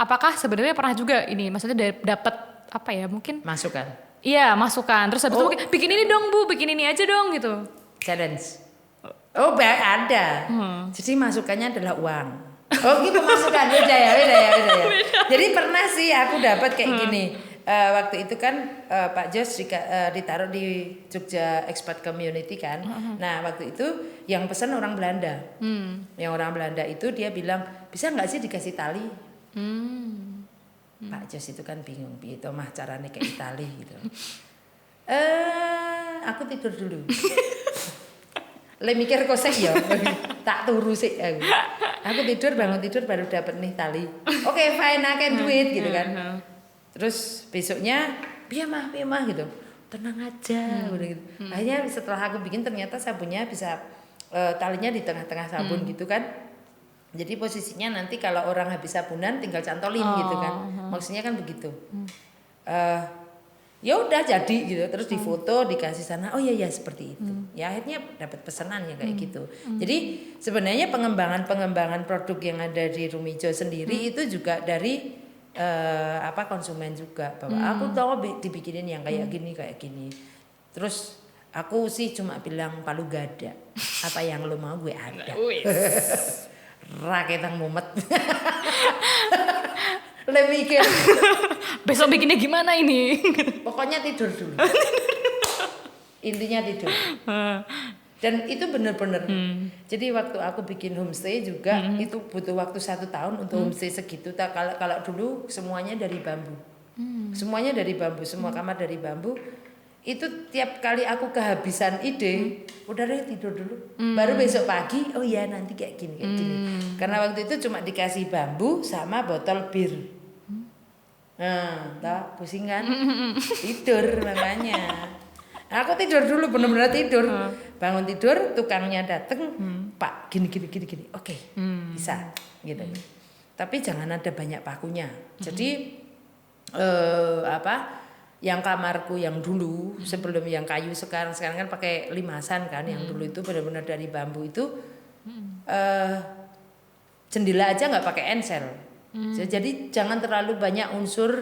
apakah sebenarnya pernah juga ini, maksudnya dapat apa ya mungkin? Masukan. Iya, masukan. Terus habis itu mungkin bikin ini dong Bu, bikin ini aja dong gitu. Challenge. Ada. Jadi masukannya adalah uang. Gitu masukan, udah ya. Jadi pernah sih aku dapat kayak gini. Waktu itu kan Pak Jos ditaruh di Jogja Expat Community kan. Nah waktu itu yang pesan orang Belanda. Yang orang Belanda itu dia bilang, bisa nggak sih dikasih tali? Pak Jos itu kan bingung, itu mah caranya kayak tali gitu. Aku tidur dulu. Le mikir kosek ya, tak turu sih aku. Aku tidur, bangun tidur baru dapat nih tali. Oke, fine, I can do it gitu kan. Terus besoknya, piye mah gitu. Tenang aja gitu. Akhirnya setelah aku bikin ternyata sabunnya bisa talinya di tengah-tengah sabun gitu kan. Jadi posisinya nanti kalau orang habis sabunan tinggal cantolin gitu kan. Maksudnya kan begitu. Ya udah jadi gitu, terus difoto dikasih sana, oh iya seperti itu. Ya akhirnya dapat pesanan ya kayak gitu. Jadi sebenarnya pengembangan produk yang ada di Rumijo sendiri itu juga dari konsumen juga, bahwa aku tahu dibikinin yang kayak gini. Terus aku sih cuma bilang palu gada, apa yang lo mau gue ada. Raketang mumet. Le mikir besok bikinnya gimana ini? Pokoknya tidur dulu. Intinya tidur. Dan itu benar-benar. Jadi waktu aku bikin homestay juga itu butuh waktu 1 tahun untuk homestay segitu. Kalau dulu semuanya dari bambu. Semuanya dari bambu, semua kamar dari bambu. itu tiap kali aku kehabisan ide, udah deh tidur dulu. Baru besok pagi, oh ya nanti kayak gini. Karena waktu itu cuma dikasih bambu sama botol bir. Nah, tau pusing kan? Tidur makanya. Aku tidur dulu, benar-benar tidur. Bangun tidur, tukangnya dateng, Pak, gini. Oke, bisa, gitu. Tapi jangan ada banyak pakunya. Jadi yang kamarku yang dulu sebelum yang kayu sekarang kan pakai limasan kan, yang dulu itu benar-benar dari bambu itu jendela aja nggak pakai ensel. Jadi jangan terlalu banyak unsur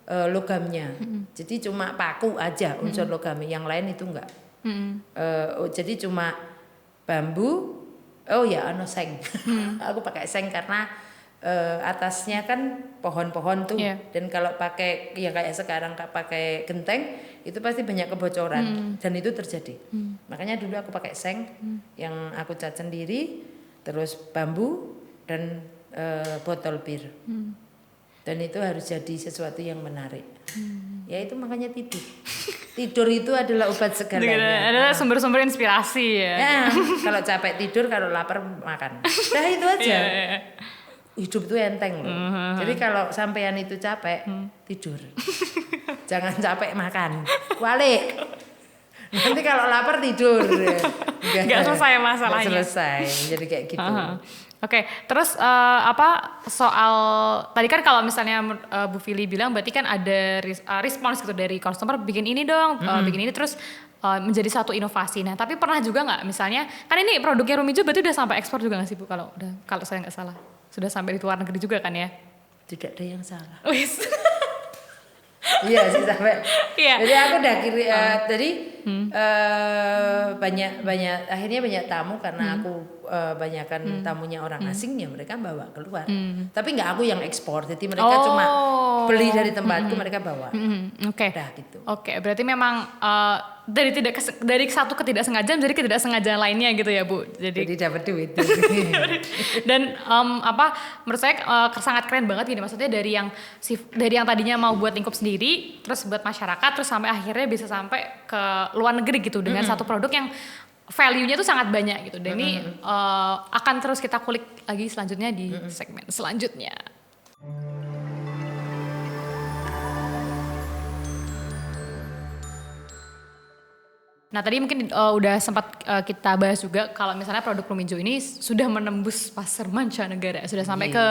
logamnya. Jadi cuma paku aja unsur logamnya, yang lain itu enggak. Jadi cuma bambu. Oh ya, seng. Aku pakai seng karena atasnya kan pohon-pohon tuh, dan kalau pakai ya kayak sekarang pakai genteng itu pasti banyak kebocoran, dan itu terjadi. Makanya dulu aku pakai seng yang aku cat sendiri, terus bambu dan botol bir, dan itu harus jadi sesuatu yang menarik. Ya itu makanya tidur itu adalah obat segalanya. Ada sumber-sumber inspirasi ya. Ya, kalau capek tidur, kalau lapar makan. Nah itu aja. Hidup tuh enteng loh. Jadi kalau sampean itu capek, tidur. Jangan capek makan. Balik. Nanti kalau lapar tidur. Gak selesai masalahnya. Gak selesai. Jadi kayak gitu. Oke, terus soal tadi kan kalau misalnya Bu Fili bilang berarti kan ada respons gitu dari customer, bikin ini dong, bikin ini, terus menjadi satu inovasi. Nah, tapi pernah juga nggak misalnya, kan ini produknya Rumijo berarti udah sampai ekspor juga nggak sih Bu? Kalau saya nggak salah, sudah sampai di luar negeri juga kan ya? Tidak ada yang salah. Wis. Iya sih sampai. Iya. Jadi aku udah tadi akhirnya banyak tamu karena aku banyakan tamunya orang asing, ya mereka bawa keluar. Tapi nggak aku yang ekspor, jadi mereka cuma beli dari tempatku, mereka bawa. Oke. Udah gitu. Oke, berarti memang dari satu ketidaksengajaan dari ketidaksengajaan lainnya gitu ya Bu. Jadi dapat duit. Dan menurut saya sangat keren banget gini, maksudnya dari yang tadinya mau buat lingkup sendiri, terus buat masyarakat, terus sampai akhirnya bisa sampai ke luar negeri gitu dengan satu produk yang value-nya tuh sangat banyak gitu. Dan ini akan terus kita kulik lagi selanjutnya di segmen selanjutnya. Nah tadi mungkin udah sempat kita bahas juga kalau misalnya produk Rumijo ini sudah menembus pasar mancanegara, sudah sampai ke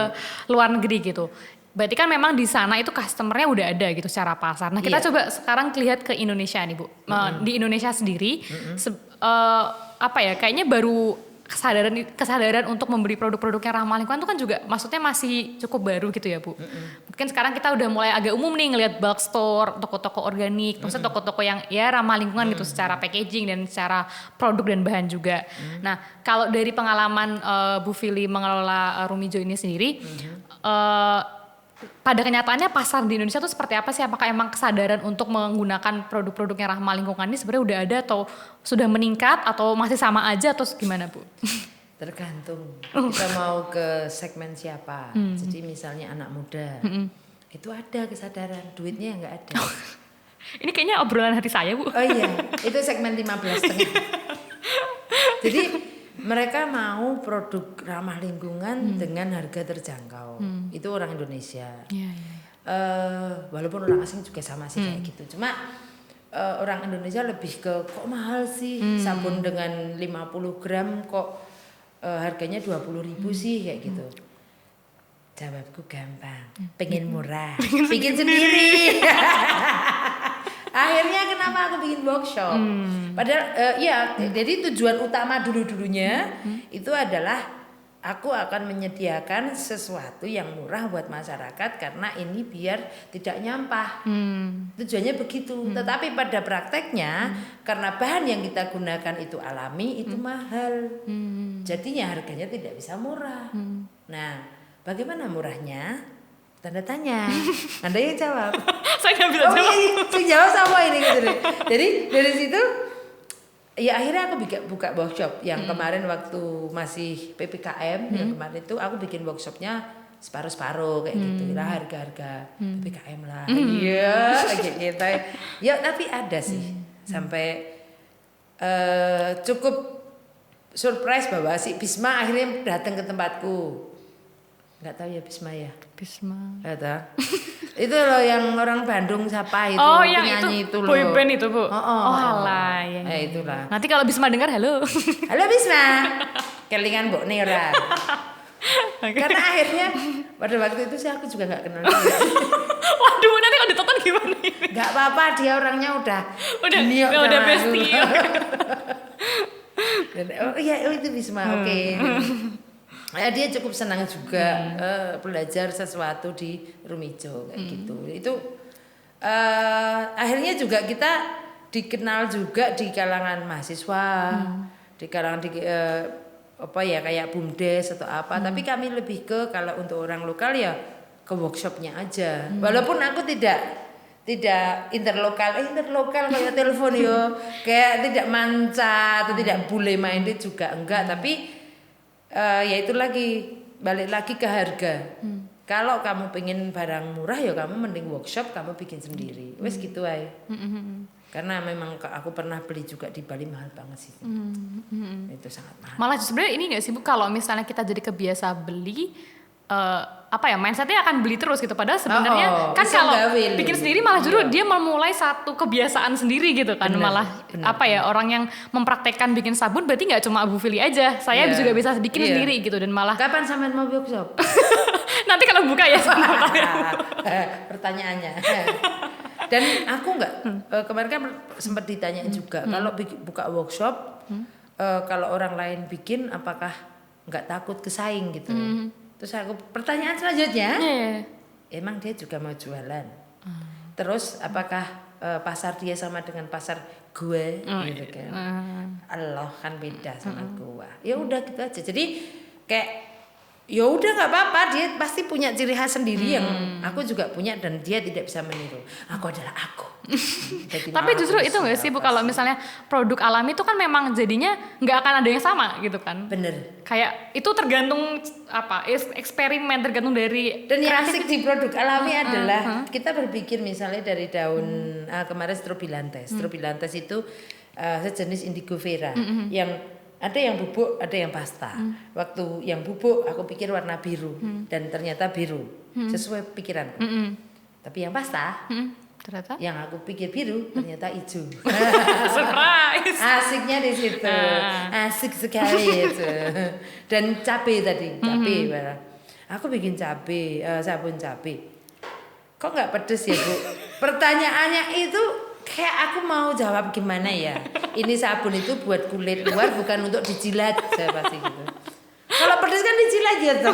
luar negeri gitu. Berarti kan memang di sana itu customer-nya udah ada gitu secara pasar. Nah kita coba sekarang lihat ke Indonesia nih Bu. Di Indonesia sendiri, kayaknya baru kesadaran untuk memberi produk-produk yang ramah lingkungan itu kan juga maksudnya masih cukup baru gitu ya Bu. Mungkin sekarang kita udah mulai agak umum nih ngelihat bulk store, toko-toko organik, maksudnya toko-toko yang ya ramah lingkungan gitu secara packaging dan secara produk dan bahan juga. Nah kalau dari pengalaman Bu Fili mengelola Rumijo ini sendiri, pada kenyataannya pasar di Indonesia tuh seperti apa sih? Apakah emang kesadaran untuk menggunakan produk-produk yang ramah lingkungan ini sebenarnya udah ada atau sudah meningkat atau masih sama aja atau gimana Bu? Tergantung kita mau ke segmen siapa. Jadi misalnya anak muda, itu ada kesadaran, duitnya nggak ada. Ini kayaknya obrolan hati saya Bu. Oh iya, itu segmen 15,5. Jadi mereka mau produk ramah lingkungan dengan harga terjangkau. Itu orang Indonesia. Walaupun orang asing juga sama sih kayak gitu. Cuma orang Indonesia lebih ke kok mahal sih sabun dengan 50 gram kok harganya 20.000 sih kayak gitu. Jawabku gampang, pengen murah, bikin sendiri. Akhirnya kenapa aku bikin workshop? Padahal jadi tujuan utama dulunya itu adalah aku akan menyediakan sesuatu yang murah buat masyarakat karena ini biar tidak nyampah. Tujuannya begitu. Tetapi pada prakteknya karena bahan yang kita gunakan itu alami, itu mahal. Jadinya harganya tidak bisa murah. Nah, bagaimana murahnya? Tanda tanya. Anda yang jawab. Saya nggak bisa jawab. Saya jawab sama ini gitu deh. Jadi dari situ ya akhirnya aku buka workshop yang kemarin waktu masih PPKM yang kemarin itu aku bikin workshopnya separuh-separuh kayak gitu lah, harga-harga PPKM lah. Iya kayak gitu. Ya tapi ada sih. sampai cukup surprise bahwa si Bisma akhirnya datang ke tempatku. Nggak tahu ya Bisma ya. Bisma. Nggak tahu. Itu loh yang orang Bandung siapa itu, Oh, yang penyanyi itu loh. boyband itu, Bu. Oh. alah, ya. Itulah. Nanti kalau Bisma dengar, halo. Halo Bisma. Kelingan Mbok Nira. Karena akhirnya pada waktu itu sih aku juga nggak kenal dia. Waduh, nanti kalau ditonton gimana ini? Nggak apa-apa, dia orangnya udah Udah sama aku. bestie. Oh iya, itu Bisma, oke. Dia cukup senang juga belajar sesuatu di Rumijo kayak gitu. Itu akhirnya juga kita dikenal juga di kalangan mahasiswa, di kalangan kayak BUMDes atau apa. Tapi kami lebih ke kalau untuk orang lokal ya ke workshopnya aja. Walaupun aku tidak interlokal kayak telepon yo, kayak tidak manca atau tidak bule minded juga enggak, tapi ya itu lagi balik lagi ke harga. Kalau kamu pengen barang murah ya kamu mending workshop, kamu bikin sendiri. Wes gitu aja. Karena memang aku pernah beli juga di Bali mahal banget sih. Itu sangat mahal. Malah sebenarnya ini nggak sih Bu, kalau misalnya kita jadi kebiasa beli mindsetnya akan beli terus gitu, padahal sebenarnya kan kalau bikin sendiri malah justru dia memulai satu kebiasaan sendiri gitu kan. Bener. Orang yang mempraktekkan bikin sabun berarti nggak cuma Bu Fili aja, saya juga bisa bikin sendiri gitu. Dan malah kapan sampean mau workshop? Nanti kalau buka ya pertanyaannya. Dan aku nggak kemarin kan sempat ditanya juga kalau buka workshop kalau orang lain bikin apakah nggak takut kesaing gitu. Terus aku pertanyaan selanjutnya, emang dia juga mau jualan? Terus apakah pasar dia sama dengan pasar gue? Gitu kan? Allah kan beda sama gua. Ya udah gitu aja. Jadi kayak ya udah nggak apa-apa, dia pasti punya ciri khas sendiri yang aku juga punya dan dia tidak bisa meniru. Aku adalah aku. Tapi justru itu nggak sih Bu, kalau misalnya produk alami itu kan memang jadinya nggak akan ada yang sama gitu kan? Bener. Kayak itu tergantung eksperimen, tergantung dari. Dan yang asik di produk alami adalah kita berpikir misalnya dari daun kemarin strobilantes. Strobilantes itu sejenis indigo vera yang ada yang bubuk, ada yang pasta. Waktu yang bubuk aku pikir warna biru dan ternyata biru sesuai pikiranku. Tapi yang pasta ternyata yang aku pikir biru ternyata hijau. Surprise. Asiknya di situ. Asik sekali itu. Dan cabai tadi, cabai. Aku bikin cabai, sabun cabai. Kok nggak pedes ya Bu? Pertanyaannya itu kayak aku mau jawab gimana ya? Ini sabun itu buat kulit luar, bukan untuk dijilat, saya pasti gitu. Kalau pedes kan dijilat gitu,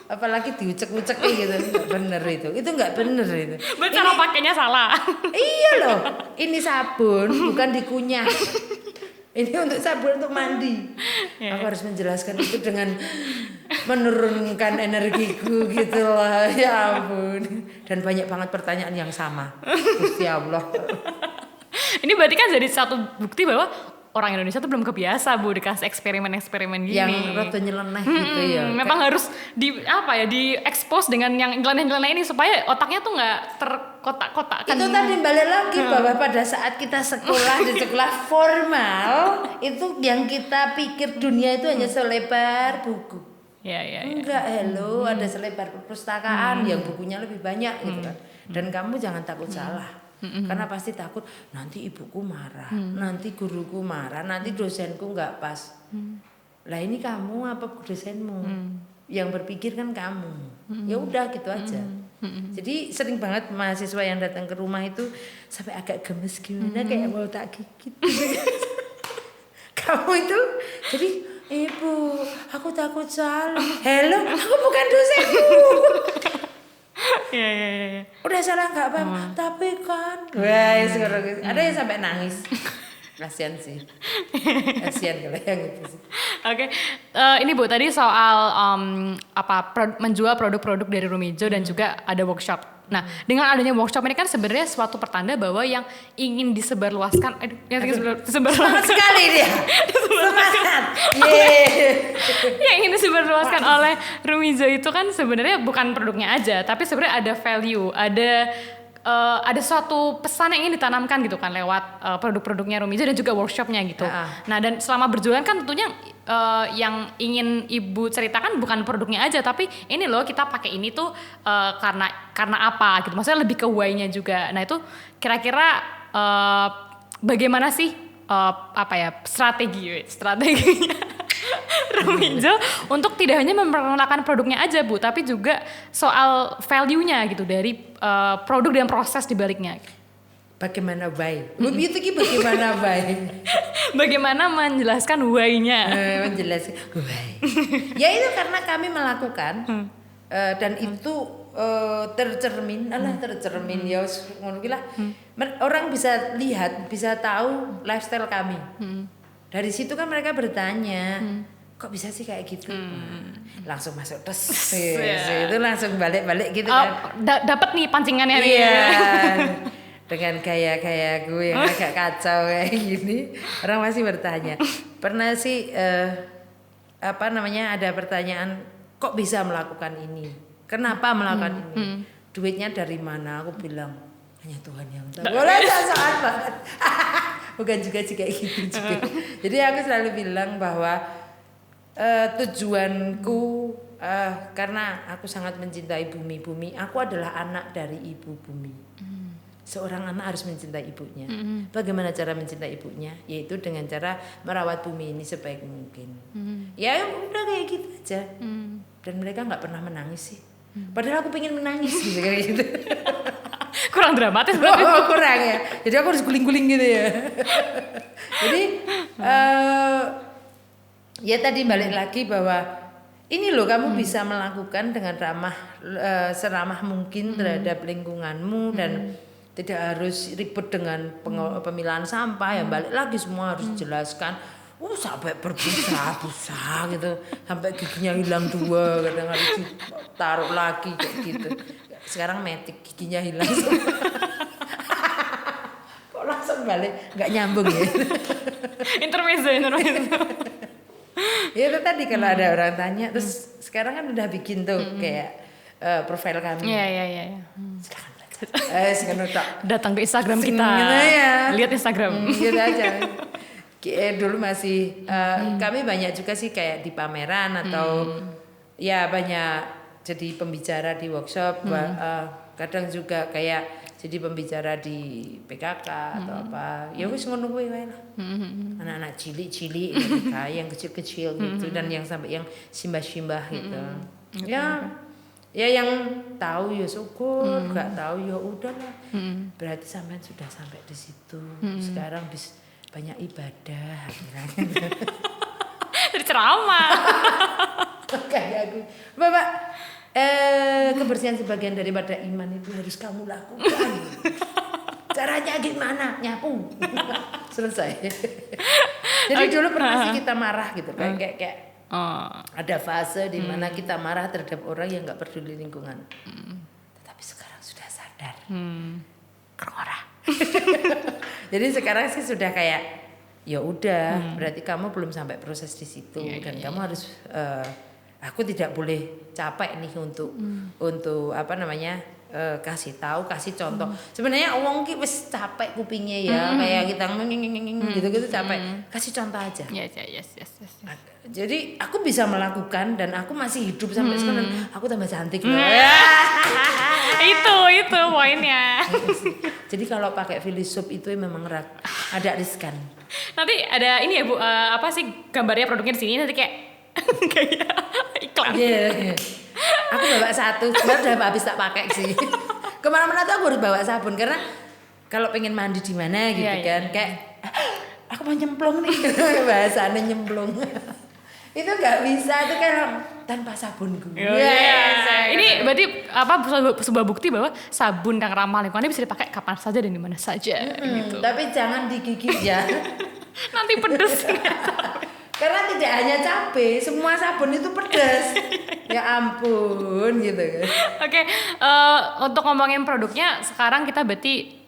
apalagi diucek-ucek gitu, nggak bener itu nggak bener itu. Cara pakainya salah. Iya loh, ini sabun bukan dikunyah. Ini untuk sabun untuk mandi. Aku harus menjelaskan itu dengan menurunkan energiku gitu lah, ya ampun. Dan banyak banget pertanyaan yang sama. Gusti Allah. Ini berarti kan jadi satu bukti bahwa orang Indonesia tuh belum kebiasa Bu dikasih eksperimen-eksperimen gini. Yang rada nyeleneh gitu ya. Memang harus di expose dengan yang nyeleneh ini supaya otaknya tuh nggak terkotak-kotak. Itu tadi balik lagi bahwa pada saat kita sekolah di sekolah formal itu yang kita pikir dunia itu hanya selebar buku. Ya. Enggak, hello, ada selebar perpustakaan yang bukunya lebih banyak gitu kan. Dan kamu jangan takut salah. Karena pasti takut nanti ibuku marah, nanti guruku marah, nanti dosenku nggak pas. Lah ini kamu apa dosenmu? Yang berpikir kan kamu. Ya udah gitu aja. Jadi sering banget mahasiswa yang datang ke rumah itu sampai agak gemes gimana kayak mau tak gigit. Kamu itu jadi ibu, aku takut salah. Hello, aku bukan dosenmu. Iya. Udah salah nggak apa-apa, tapi kan. Wah, ada yang sampai nangis. Kasian sih. Kasian kalau yang itu sih. Oke. Ini Bu tadi soal menjual produk-produk dari Rumijo dan juga ada workshop. Nah, dengan adanya workshop ini kan sebenarnya suatu pertanda bahwa yang ingin disebarluaskan semangat sekali dia. Semangat. Yang ingin disebarluaskan oleh Rumijo itu kan sebenarnya bukan produknya aja, tapi sebenarnya ada value, ada ada suatu pesan yang ingin ditanamkan gitu kan lewat produk-produknya Rumiza dan juga workshopnya gitu. Nah dan selama berjualan kan tentunya yang ingin ibu ceritakan bukan produknya aja, tapi ini loh kita pakai ini tuh karena apa gitu. Maksudnya lebih ke why-nya juga. Nah itu kira-kira bagaimana sih strateginya Rumiza untuk tidak hanya memperkenalkan produknya aja Bu, tapi juga soal value-nya gitu dari produk dan proses di baliknya. Bagaimana why? Itu bagaimana why? Bagaimana menjelaskan why-nya? Menjelaskan why. Ya itu karena kami melakukan dan itu tercermin ya ngono lah. Orang bisa lihat, bisa tahu lifestyle kami. Dari situ kan mereka bertanya, kok bisa sih kayak gitu? Langsung masuk tes, itu langsung balik gitu kan. Dapat nih pancingannya nih. Iya. Dengan gaya gue yang agak kacau kayak gini, orang masih bertanya. Pernah sih ada pertanyaan, kok bisa melakukan ini? Kenapa melakukan ini? Duitnya dari mana? Aku bilang hanya Tuhan yang tahu. Boleh sosokan banget. Bukan juga kayak gitu juga. Jadi aku selalu bilang bahwa tujuanku karena aku sangat mencintai bumi. Aku adalah anak dari ibu bumi. Seorang anak harus mencintai ibunya. Bagaimana cara mencintai ibunya? Yaitu dengan cara merawat bumi ini sebaik mungkin. Ya udah kayak gitu aja. Dan mereka nggak pernah menangis sih. Padahal aku pengen menangis gitu kayak gitu. Kurang dramatis berarti. Kurang ya. Jadi aku harus guling-guling gitu ya. Jadi ya tadi balik lagi bahwa ini loh kamu bisa melakukan dengan seramah mungkin terhadap lingkunganmu dan tidak harus ribet dengan pemilahan sampah ya. Balik lagi semua harus dijelaskan. Sampai berbusa-busa gitu, sampai giginya hilang 2, kadang harus taruh lagi kayak gitu. Sekarang metik giginya hilang. Kok langsung balik, nggak nyambung ya? Intermezzo. Ya itu tadi kalau ada orang tanya, terus sekarang kan udah bikin tuh kayak profil kami. Iya. Silakan belajar. Datang ke Instagram kita. Ya. Lihat Instagram. Gitu aja. Dulu masih kami banyak juga sih kayak di pameran atau ya banyak jadi pembicara di workshop, kadang juga kayak jadi pembicara di PKK atau apa. Ya wis ngono kuwi wae lah. Anak-anak cilik-cilik yang kecil-kecil gitu dan yang sampai yang simbah-simbah gitu. Ya yang tahu ya syukur, nggak tahu ya udahlah. Berarti sampean sudah sampai di situ. Sekarang banyak ibadah. Jadi ceramah. Kayak aku, Bapak, kebersihan sebagian daripada iman itu harus kamu lakukan. Caranya gimana? Nyapu. Selesai. Jadi dulu pernah sih kita marah gitu, kayak ada fase di mana kita marah terhadap orang yang nggak peduli lingkungan. Tetapi sekarang sudah sadar. Kerora. Jadi sekarang sih sudah kayak ya udah, berarti kamu belum sampai proses di situ dan kamu harus aku tidak boleh capek nih untuk apa namanya kasih tahu, kasih contoh. Sebenarnya wong ki wis capek kupingnya ya, kayak kita gitu capek. Kasih contoh aja. Yes. Jadi aku bisa melakukan dan aku masih hidup sampai sekarang. Aku tambah cantik. Itu poinnya. Jadi kalau pakai filisup itu memang ada riskan. Nanti ada ini ya Bu, apa sih gambarnya produknya di sini nanti kayak iklan. Iya. Aku bawa satu, sebenarnya udah habis tak pakai sih. Kemana-mana tuh aku harus bawa sabun karena kalau pengen mandi di mana gitu kan, kayak aku mau nyemplung nih, bahasanya nyemplung. Itu nggak bisa, itu kan tanpa sabunku. Ini berarti apa sebuah bukti bahwa sabun yang ramah lingkungan bisa dipakai kapan saja dan di mana saja. Gitu. Tapi jangan digigit ya. Nanti pedes. Karena tidak hanya cabai, semua sabun itu pedas. Ya ampun gitu kan. Oke, untuk ngomongin produknya sekarang kita berarti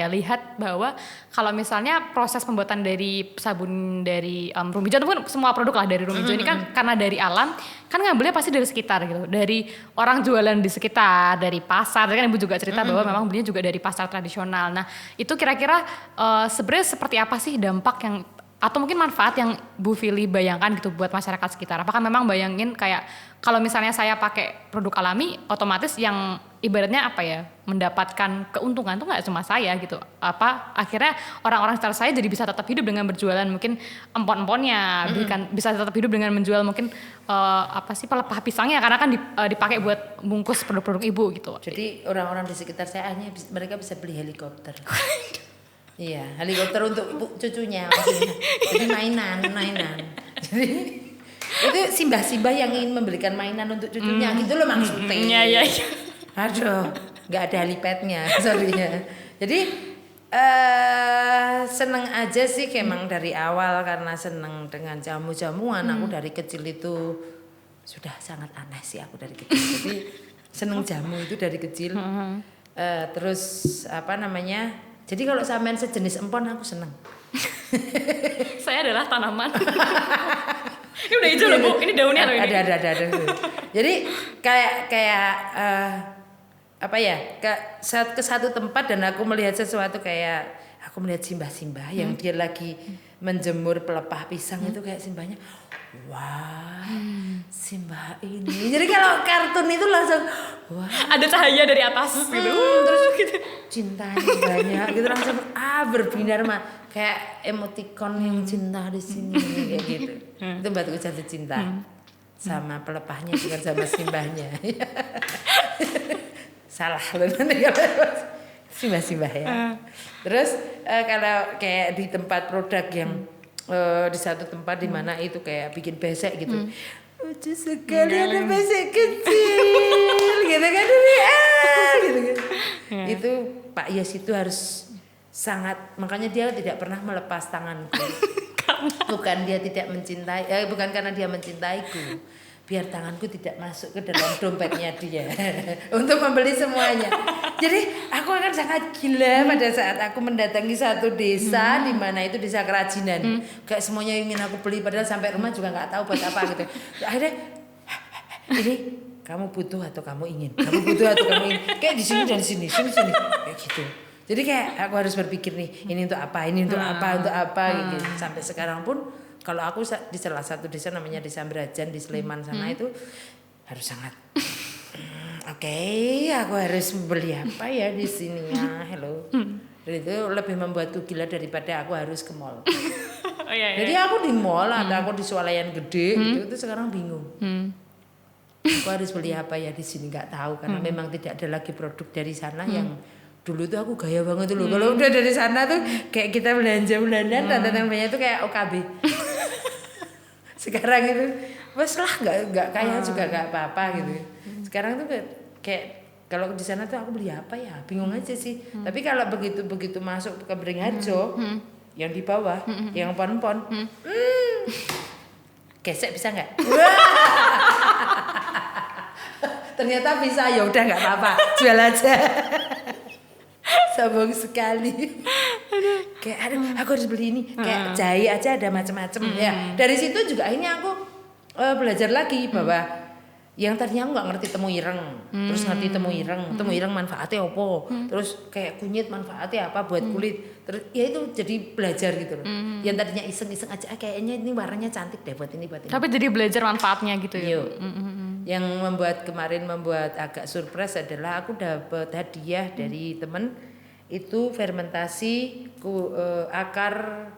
lihat bahwa kalau misalnya proses pembuatan dari sabun dari Rumijo ataupun semua produk lah dari Rumijo ini kan karena dari alam kan ngambilnya pasti dari sekitar gitu, dari orang jualan di sekitar, dari pasar. Tadi kan Ibu juga cerita bahwa memang belinya juga dari pasar tradisional. Nah itu kira-kira sebenarnya seperti apa sih dampak yang atau mungkin manfaat yang Bu Fili bayangkan gitu buat masyarakat sekitar? Apakah memang bayangin kayak kalau misalnya saya pakai produk alami, otomatis yang ibaratnya mendapatkan keuntungan tuh nggak cuma saya gitu. Akhirnya orang-orang sekitar saya jadi bisa tetap hidup dengan berjualan mungkin empon-emponnya, bisa tetap hidup dengan menjual mungkin pelepah pisangnya karena kan dipakai buat bungkus produk-produk Ibu gitu. Jadi orang-orang di sekitar saya mereka bisa beli helikopter. Iya, helikopter untuk cucunya maksudnya. Jadi mainan. Jadi itu simbah-simbah yang ingin membelikan mainan untuk cucunya gitu loh maksudnya. Iya. Aduh, nggak ada helipadnya, sorry ya. Jadi seneng aja sih emang dari awal karena seneng dengan jamu-jamuan. Aku dari kecil itu sudah sangat aneh sih aku dari kecil. Jadi seneng jamu itu dari kecil. Terus jadi kalau sampean sejenis empon aku seneng. Saya adalah tanaman. Ini udah hijau loh Bu, ini daunnya loh ini. Ada. Jadi ke satu tempat dan aku melihat sesuatu kayak aku melihat simbah-simbah yang dia lagi menjemur pelepah pisang itu kayak simbahnya. Wah, simbah ini. Jadi kalau kartun itu langsung wah, ada cahaya dari atas gitu. Terus gitu. Cintanya banyak gitu langsung berbinar mah kayak emoticon yang cinta di sini kayak gitu. Itu buatku jatuh cinta sama pelepahnya bukan sama simbahnya. Salah nanti kalau simbah ya. Terus kalau kayak di tempat produk yang di satu tempat di mana itu kayak bikin besek gitu. Lucu sekali ada besek kecil gitu kan gitu. Itu Pak Yos itu harus sangat, makanya dia tidak pernah melepas tanganku. Bukan dia tidak mencintai, bukan karena dia mencintaiku. Biar tanganku tidak masuk ke dalam dompetnya dia untuk membeli semuanya. Jadi aku akan sangat gila pada saat aku mendatangi satu desa di mana itu desa kerajinan. Kayak semuanya ingin aku beli padahal sampai rumah juga nggak tahu buat apa gitu. Akhirnya ini kamu butuh atau kamu ingin? Kamu butuh atau kamu ingin? Kayak di sini dan di sini kayak gitu. Jadi kayak aku harus berpikir nih, ini untuk apa gitu. Sampai sekarang pun kalau aku di salah satu desa namanya Desa Brajan di Sleman sana itu harus sangat aku harus beli apa ya di sini ya, hello. Dan itu lebih membuatku gila daripada aku harus ke mall. Jadi aku di mall aku di swalayan gede itu sekarang bingung. Aku harus beli apa ya di sini nggak tahu karena memang tidak ada lagi produk dari sana yang dulu tuh aku gaya banget dulu. Kalau udah dari sana tuh kayak kita belanja-belanjaan tanda-tandanya tuh kayak OKB. Sekarang itu wes lah nggak kaya juga nggak apa-apa gitu. Sekarang tuh kayak kalau di sana tuh aku beli apa ya bingung aja sih. Tapi kalau begitu masuk ke Beringharjo yang di bawah yang pon-pon gesek bisa nggak? Ternyata bisa, ya udah nggak apa-apa jual aja. Sombong sekali. Kayak aku harus beli ini. Kayak jahe aja ada macam-macam ya. Dari situ juga akhirnya aku belajar lagi bahwa yang tadinya aku nggak ngerti temu ireng, terus ngerti temu ireng manfaatnya apa, terus kayak kunyit manfaatnya apa buat kulit, terus ya itu jadi belajar gitu loh. Yang tadinya iseng-iseng aja kayaknya ini warnanya cantik deh buat ini. Tapi jadi belajar manfaatnya gitu ya. Yang kemarin membuat agak surprise adalah aku dapat hadiah dari temen itu fermentasi akar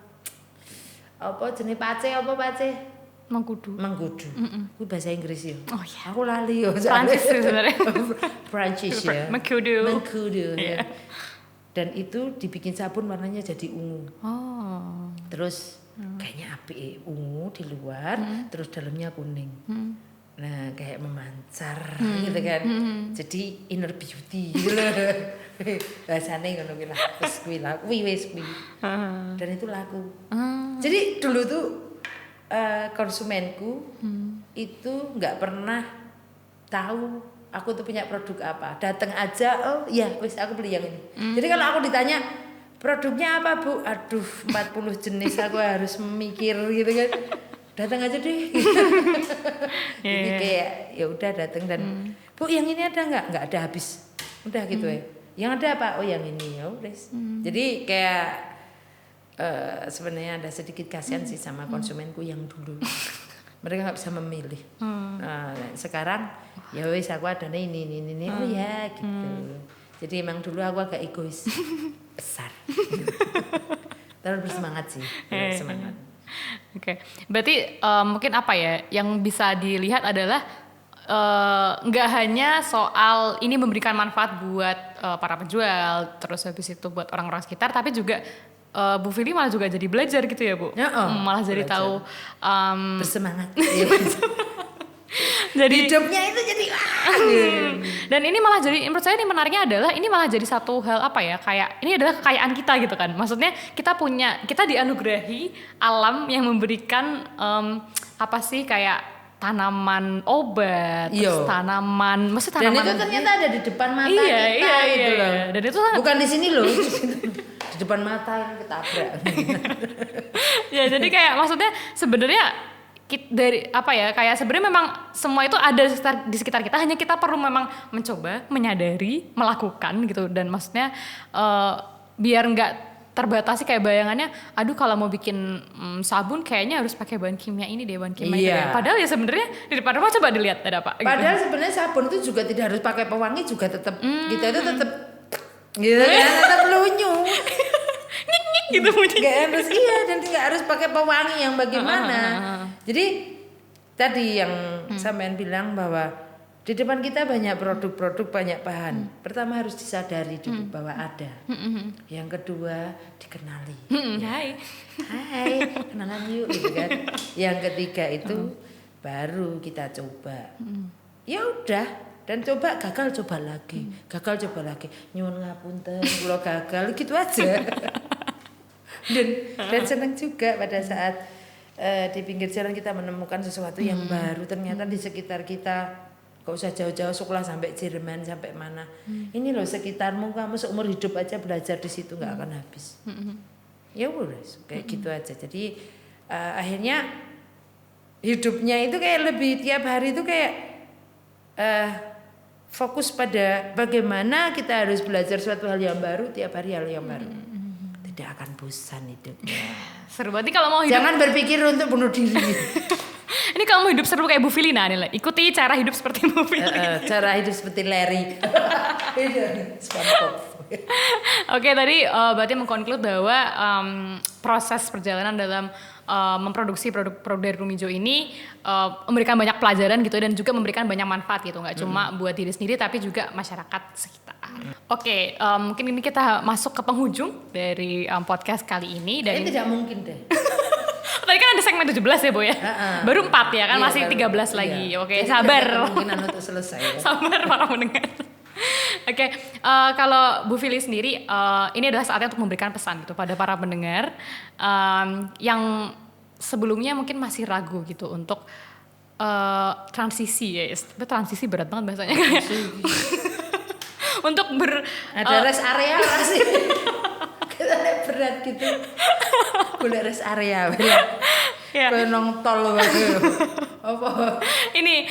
apa jenis pace. Mengkudu. Itu bahasa Inggris ya. Oh iya. Aku lali ya. Prancis sebenarnya. Prancis ya. Mengkudu. Yeah. Dan itu dibikin sabun warnanya jadi ungu. Oh. Terus kayaknya api ungu di luar, terus dalamnya kuning. Nah kayak memancar gitu kan. Jadi inner beauty gitu loh. Bahasanya ngono kuwi lah. Wis kuwi. Dan itu laku. Jadi dulu tuh konsumenku itu nggak pernah tahu aku tuh punya produk apa. Datang aja, oh ya wis aku beli yang ini. Jadi kalau aku ditanya produknya apa Bu? Aduh 40 jenis aku harus mikir gitu kan. Datang aja deh. Jadi kayak ya udah datang dan Bu yang ini ada nggak? Nggak ada, habis. Udah gitu ya. Yang ada apa? Oh yang ini ya udah. Jadi kayak sebenarnya ada sedikit kasihan sih sama konsumenku yang dulu. Mereka nggak bisa memilih. Nah, sekarang ya wis aku ada ini. Oh ya gitu. Jadi emang dulu aku agak egois besar. Terus bersemangat sih, semangat. Oke, berarti mungkin apa ya yang bisa dilihat adalah nggak hanya soal ini memberikan manfaat buat para penjual, terus habis itu buat orang-orang sekitar, tapi juga Bu Fili malah juga jadi belajar gitu ya Bu? Malah jadi tahu bersemangat. Jadi hidupnya itu jadi dan ini malah jadi, menurut saya ini menariknya adalah ini malah jadi satu hal apa ya, kayak ini adalah kekayaan kita gitu kan, maksudnya kita dianugerahi alam yang memberikan apa sih kayak tanaman obat, terus tanaman, maksudnya tanaman dan itu ternyata ada di depan mata kita gitu loh. Dan itu bukan di sini loh, di depan mata yang ketabrak. Ya jadi kayak maksudnya sebenarnya dari apa ya, kayak sebenarnya memang semua itu ada di sekitar kita, hanya kita perlu memang mencoba, menyadari, melakukan gitu. Dan maksudnya biar nggak terbatasi kayak bayangannya, aduh kalau mau bikin sabun kayaknya harus pakai bahan kimia ini deh, bahan kimia itu deh. Padahal ya sebenarnya di depan rumah coba dilihat ada apa gitu. Padahal sebenarnya sabun itu juga tidak harus pakai pewangi, juga tetap kita itu tetap gitu kan, tetap lunyu. Gitu bunyi. Gak harus dan tidak harus pakai pewangi yang bagaimana. Jadi tadi yang sampean bilang bahwa di depan kita banyak produk-produk, banyak bahan. Pertama harus disadari dulu bahwa ada. Yang kedua dikenali. Hai, kenalan yuk gitu kan. Yang ketiga itu baru kita coba. Ya udah, dan coba gagal coba lagi. Gagal coba lagi. Nyuwun ngapunten kula gagal gitu aja. Dan senang juga pada saat di pinggir jalan kita menemukan sesuatu yang baru, ternyata di sekitar kita. Gak usah jauh-jauh sekolah sampai Jerman sampai mana. Ini loh sekitarmu, kamu seumur hidup aja belajar di situ nggak akan habis. Ya udah kayak gitu aja. Jadi akhirnya hidupnya itu kayak lebih tiap hari itu kayak fokus pada bagaimana kita harus belajar suatu hal yang baru, tiap hari hal yang baru. Tidak akan bosan hidupnya. Seru banget kalau mau hidup. Jangan berpikir untuk bunuh diri. Ini kalau mau hidup seru kayak Bu Filina nih, ikuti cara hidup seperti Bu Fili. Cara hidup seperti Larry. SpongeBob. Oke, tadi berarti mengkonklude bahwa proses perjalanan dalam memproduksi produk dari Rumijo ini memberikan banyak pelajaran gitu, dan juga memberikan banyak manfaat gitu, nggak cuma buat diri sendiri tapi juga masyarakat sekitar. Oke, mungkin ini kita masuk ke penghujung dari podcast kali ini. Dan ini tidak mungkin deh. Tadi kan ada segmen 17 ya Bu ya? Baru 4 ya kan, masih 13 lagi. Oke, sabar. Kemungkinan untuk selesai ya. Sabar para pendengar. Oke, kalau Bu Fili sendiri, ini adalah saatnya untuk memberikan pesan gitu pada para pendengar yang sebelumnya mungkin masih ragu gitu untuk transisi ya. Transisi berat banget bahasanya kayak. Untuk ada rest area sih. Kita berat gitu. Boleh rest area. Ya. Penong tol apa? Ini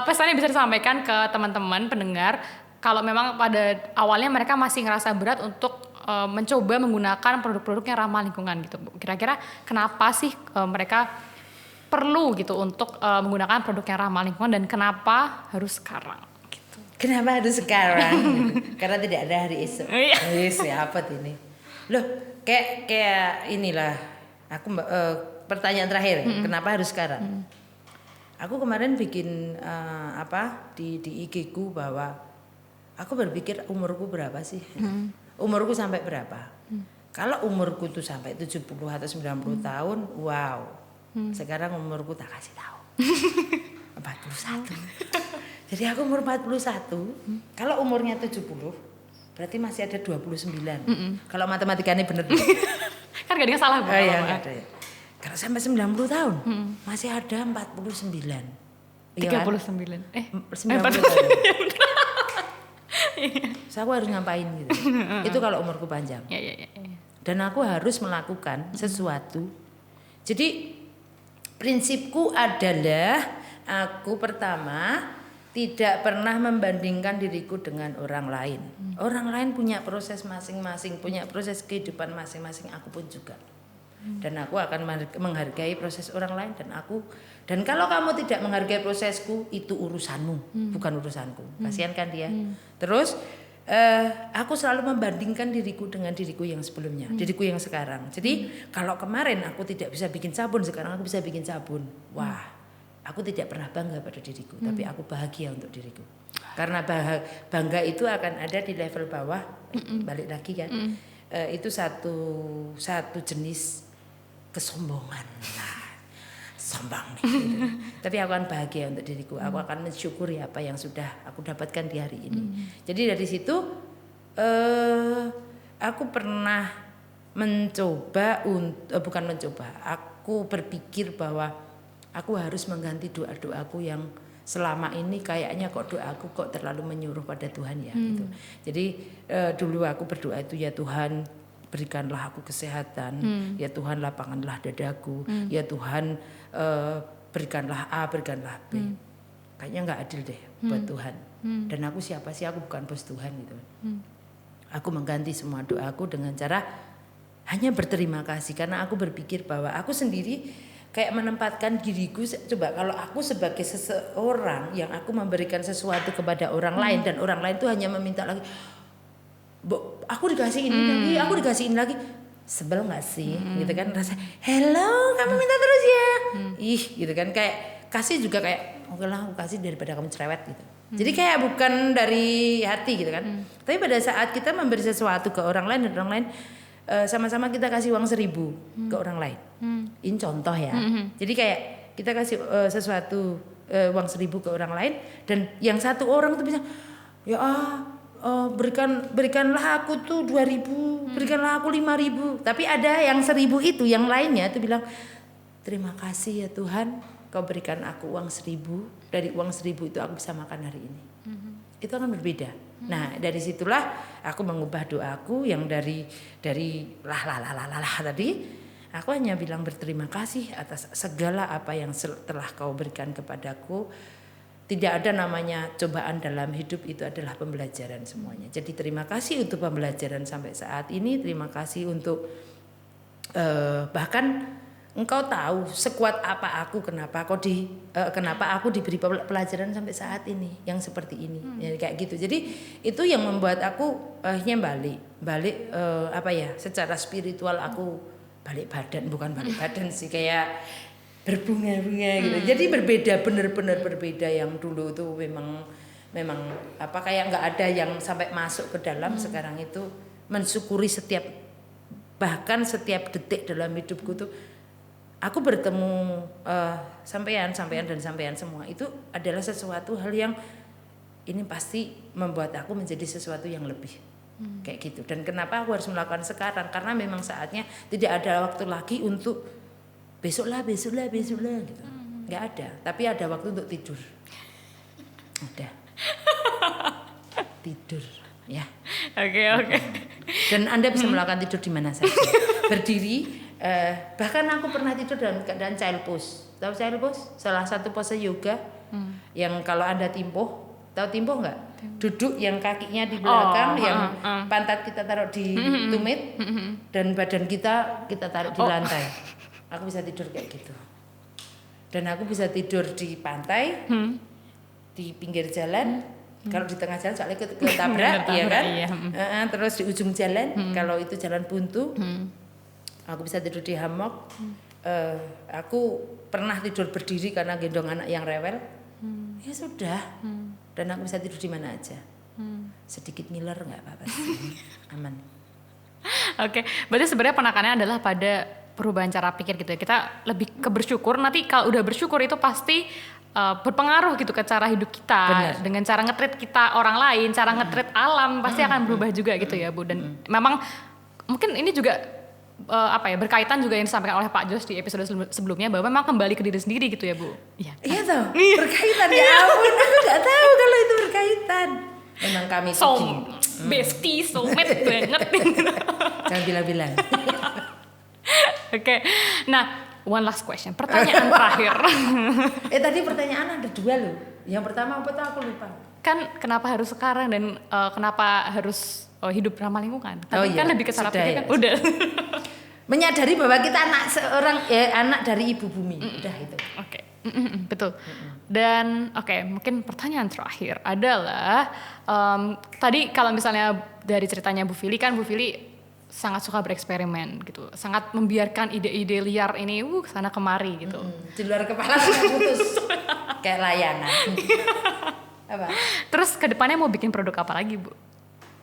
pesannya bisa disampaikan ke teman-teman pendengar. Kalau memang pada awalnya mereka masih ngerasa berat untuk mencoba menggunakan produk-produk yang ramah lingkungan gitu, Bu. Kira-kira kenapa sih mereka perlu gitu untuk menggunakan produk yang ramah lingkungan, dan kenapa harus sekarang? Gitu. Kenapa harus sekarang? Karena tidak ada hari esok. Siapa ini? Loh, kayak inilah. Aku pertanyaan terakhir, kenapa harus sekarang? Aku kemarin bikin di IG ku bahwa aku berpikir umurku berapa sih? Umurku sampai berapa? Kalau umurku tuh sampai 70 atau 90 tahun, wow. Sekarang umurku tak kasih tahu. 41. Jadi aku umur 41, kalau umurnya 70, berarti masih ada 29. Kalau matematikanya bener. Kan gak ada yang salah Bu. Oh iya, gak ada ya. Kalau sampai 90 tahun masih ada 49. 39. Iya kan? 90 tahun. So, aku harus ngapain gitu. Itu kalau umurku panjang. Ya. Dan aku harus melakukan sesuatu. Jadi prinsipku adalah aku pertama tidak pernah membandingkan diriku dengan orang lain. Orang lain punya proses masing-masing, punya proses kehidupan masing-masing, aku pun juga. Dan aku akan menghargai proses orang lain dan kalau kamu tidak menghargai prosesku, itu urusanmu, bukan urusanku. Kasihan kan dia. Terus aku selalu membandingkan diriku dengan diriku yang sebelumnya, diriku yang sekarang. Jadi kalau kemarin aku tidak bisa bikin sabun, sekarang aku bisa bikin sabun. Wah, aku tidak pernah bangga pada diriku, tapi aku bahagia untuk diriku. Karena bangga itu akan ada di level bawah, balik lagi kan. Itu satu jenis kesombongan. Nah, sombong nih. Gitu. Tapi aku akan bahagia untuk diriku. Aku akan mensyukuri apa yang sudah aku dapatkan di hari ini. Jadi dari situ aku pernah aku berpikir bahwa aku harus mengganti doa-doaku yang selama ini kayaknya kok doaku kok terlalu menyuruh pada Tuhan ya gitu. Jadi dulu aku berdoa itu, ya Tuhan berikanlah aku kesehatan, ya Tuhan lapangkanlah dadaku, ya Tuhan berikanlah A, berikanlah B. Kayaknya nggak adil deh buat Tuhan. Dan aku siapa sih, aku bukan bos Tuhan gitu. Aku mengganti semua doaku dengan cara hanya berterima kasih, karena aku berpikir bahwa aku sendiri kayak menempatkan diriku, coba kalau aku sebagai seseorang yang aku memberikan sesuatu kepada orang lain dan orang lain tuh hanya meminta lagi, aku dikasih ini lagi, aku dikasih ini lagi, sebel nggak sih, gitu kan, rasa hello kamu minta terus ya, gitu kan, kayak kasih juga kayak oke lah aku kasih daripada kamu cerewet gitu. Jadi kayak bukan dari hati gitu kan. Tapi pada saat kita memberi sesuatu ke orang lain dan orang lain sama-sama kita kasih uang 1.000 ke orang lain. Ini contoh ya. Jadi kayak kita kasih sesuatu uang 1.000 ke orang lain dan yang satu orang tuh bisa ya berikanlah aku tuh 2.000, berikanlah aku 5.000. Tapi ada yang 1.000 itu, yang lainnya tuh bilang terima kasih ya Tuhan, kau berikan aku uang 1.000, dari uang 1.000 itu aku bisa makan hari ini. Itu akan berbeda. Nah dari situlah aku mengubah doaku yang dari lah tadi, aku hanya bilang berterima kasih atas segala apa yang telah kau berikan kepadaku. Tidak ada namanya cobaan dalam hidup, itu adalah pembelajaran semuanya. Jadi terima kasih untuk pembelajaran sampai saat ini. Terima kasih untuk bahkan engkau tahu sekuat apa aku, kenapa aku diberi pelajaran sampai saat ini yang seperti ini. Ya, kayak gitu. Jadi itu yang membuat aku akhirnya balik secara spiritual aku balik badan, bukan balik badan sih, kayak berbunga-bunga gitu. Jadi berbeda, benar-benar berbeda. Yang dulu tuh memang kayak nggak ada yang sampai masuk ke dalam. Sekarang itu mensyukuri bahkan setiap detik dalam hidupku tuh aku bertemu sampean semua itu adalah sesuatu hal yang ini pasti membuat aku menjadi sesuatu yang lebih kayak gitu. Dan kenapa aku harus melakukan sekarang? Karena memang saatnya, tidak ada waktu lagi untuk besok lah gitu, nggak ada. Tapi ada waktu untuk tidur, udah tidur ya. Oke. Dan Anda bisa melakukan tidur di mana saja, berdiri, bahkan aku pernah tidur dalam keadaan child pose. Tahu child pose? Salah satu pose yoga yang kalau Anda timpuh, tahu timpuh nggak? Duduk yang kakinya di belakang, yang pantat kita taruh di tumit dan badan kita taruh di lantai. Aku bisa tidur kayak gitu. Dan aku bisa tidur di pantai, di pinggir jalan. Kalau di tengah jalan soalnya ketabrak, ya kan. Iya. Terus di ujung jalan, kalau itu jalan buntu, aku bisa tidur di hammock. Aku pernah tidur berdiri karena gendong anak yang rewel. Ya sudah. Dan aku bisa tidur di mana aja. Sedikit ngiler nggak apa-apa sih. Aman. Oke, berarti sebenarnya penekanannya adalah pada perubahan cara pikir gitu ya. Kita lebih ke bersyukur. Nanti kalau udah bersyukur itu pasti berpengaruh gitu ke cara hidup kita. Benar. Dengan cara nge-treat kita orang lain, cara nge-treat alam pasti akan berubah juga gitu ya Bu. Dan memang mungkin ini juga berkaitan juga yang disampaikan oleh Pak Jos di episode sebelumnya bahwa memang kembali ke diri sendiri gitu ya Bu. Iya toh, berkaitan ya ampun, aku nggak tahu kalau itu berkaitan. Memang kami bestie, soulmate banget. Jangan bilang-bilang. Oke, nah one last question, pertanyaan terakhir. Tadi pertanyaan ada 2 loh. Yang pertama apa tuh aku lupa. Kan kenapa harus sekarang dan kenapa harus hidup ramah lingkungan? Tapi iya, kan lebih ke cara pikir kan. ya. Udah. Menyadari bahwa kita anak dari ibu bumi. Udah itu. Oke. Betul. Dan mungkin pertanyaan terakhir adalah tadi kalau misalnya dari ceritanya Bu Fili kan Bu Fili sangat suka bereksperimen gitu, sangat membiarkan ide-ide liar ini sana kemari gitu. Di luar kepala putus kayak layangan. Apa? Terus kedepannya mau bikin produk apa lagi Bu?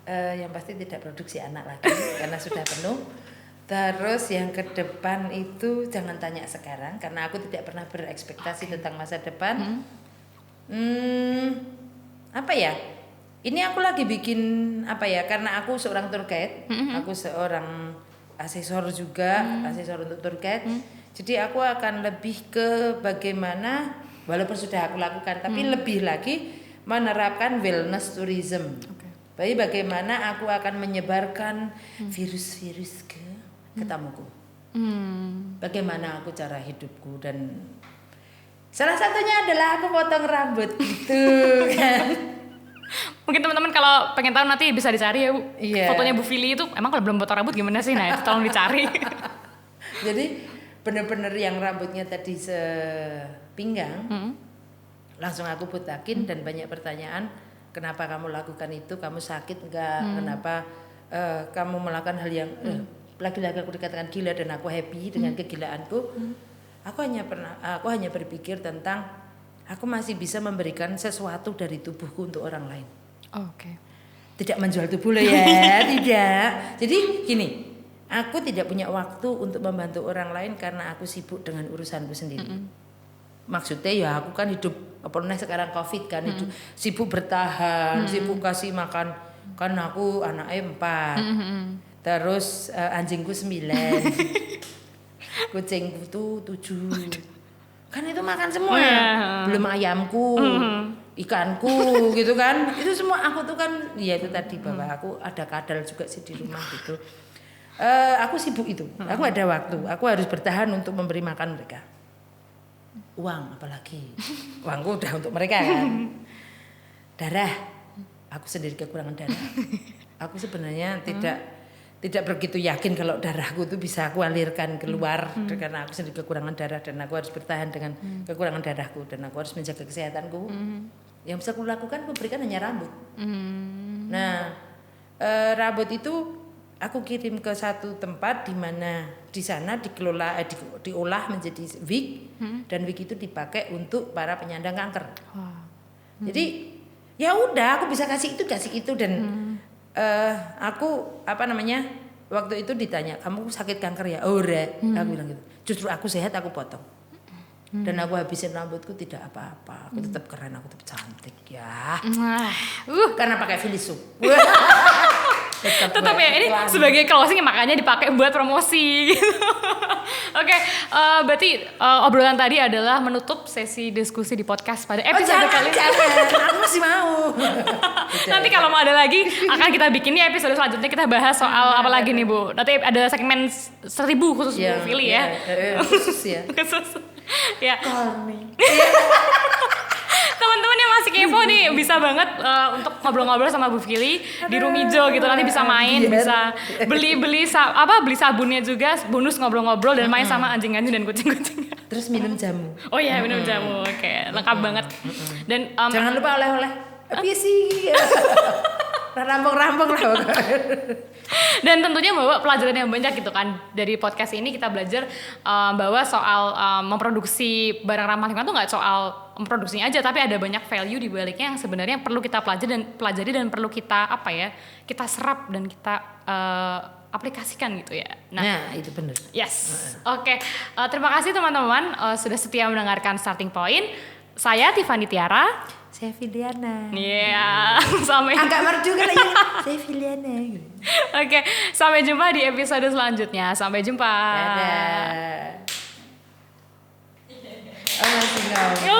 Yang pasti tidak produksi anak lagi karena sudah penuh. Terus yang ke depan itu jangan tanya sekarang karena aku tidak pernah berekspektasi tentang masa depan. Apa ya? Ini aku lagi bikin apa ya? Karena aku seorang tour guide, aku seorang asesor juga, asesor untuk tour guide. Jadi aku akan lebih ke bagaimana walaupun sudah aku lakukan, tapi lebih lagi menerapkan wellness tourism. Jadi bagaimana aku akan menyebarkan virus-virus ke tamuku. Bagaimana aku cara hidupku dan salah satunya adalah aku potong rambut gitu kan. Mungkin teman-teman kalau pengen tahu nanti bisa dicari ya Bu. Iya. Fotonya Bu Fili itu emang kalau belum potong rambut gimana sih? Nah, itu tolong dicari. Jadi bener-bener yang rambutnya tadi sepinggang langsung aku botakin dan banyak pertanyaan. Kenapa kamu lakukan itu? Kamu sakit enggak? Kenapa kamu melakukan hal yang lagi-lagi aku dikatakan gila dan aku happy dengan kegilaanku. Aku hanya berpikir tentang aku masih bisa memberikan sesuatu dari tubuhku untuk orang lain. Oke. Tidak menjual tubuh loh ya, tidak. Jadi gini, aku tidak punya waktu untuk membantu orang lain karena aku sibuk dengan urusanku sendiri. Maksudnya ya aku kan hidup apalagi sekarang Covid kan hidup sibuk bertahan, sibuk kasih makan kan aku anaknya 4. Terus anjingku 9. Kucingku tuh 7. Kan itu makan semua ya. Belum ayamku, ikanku gitu kan. Itu semua aku tuh kan ya itu tadi bahwa aku ada kadal juga sih di rumah gitu. Aku sibuk itu. Aku ada waktu. Aku harus bertahan untuk memberi makan mereka. Uang apalagi. Uangku udah untuk mereka kan. Darah. Aku sendiri kekurangan darah. Aku sebenarnya tidak begitu yakin kalau darahku itu bisa aku alirkan keluar karena aku sendiri kekurangan darah dan aku harus bertahan dengan kekurangan darahku dan aku harus menjaga kesehatanku. Yang bisa aku lakukan aku berikan hanya rambut. Nah, rambut itu aku kirim ke satu tempat di mana di sana dikelola diolah menjadi wig dan wig itu dipakai untuk para penyandang kanker. Jadi ya udah aku bisa kasih itu dan aku waktu itu ditanya kamu sakit kanker ya? Oh enggak, aku bilang gitu. Justru aku sehat aku potong dan aku habisin rambutku tidak apa-apa. Aku tetap keren, aku tetap cantik ya. Karena pakai Filisu. Tetap ya ini sebagai closing makanya dipakai buat promosi gitu. Oke, berarti obrolan tadi adalah menutup sesi diskusi di podcast pada episode kali ini. Aku masih mau. Nanti kalau mau ada lagi akan kita bikin di episode selanjutnya kita bahas soal apa lagi nih Bu. Nanti ada segmen 1000 khusus Bu Fili ya. Khusus ya. Khusus. Ya. Teman-teman yang masih kepo nih bisa banget untuk ngobrol-ngobrol sama Bu Fili di Rumijo gitu, nanti bisa main, bisa beli sabunnya juga, bonus ngobrol-ngobrol dan main sama anjing-anjing dan kucing-kucing. Terus minum jamu. Oh iya, minum jamu. Oke, lengkap banget. Dan jangan lupa oleh-oleh. Apa sih? Rampung-rampung lah. Dan tentunya bahwa pelajaran yang banyak gitu kan dari podcast ini kita belajar bahwa soal memproduksi barang ramah lingkungan tuh nggak soal memproduksinya aja, tapi ada banyak value di baliknya yang sebenarnya perlu kita pelajari dan perlu kita kita serap dan kita aplikasikan gitu ya. Nah itu benar. Yes. Oke. Terima kasih teman-teman sudah setia mendengarkan Starting Point. Saya Tiffany Tiara. saya Filiana. Iya, sampai Agak merdu kan ya. Saya Filiana. Oke, sampai jumpa di episode selanjutnya. Sampai jumpa. Dadah. Oh masih ngomong.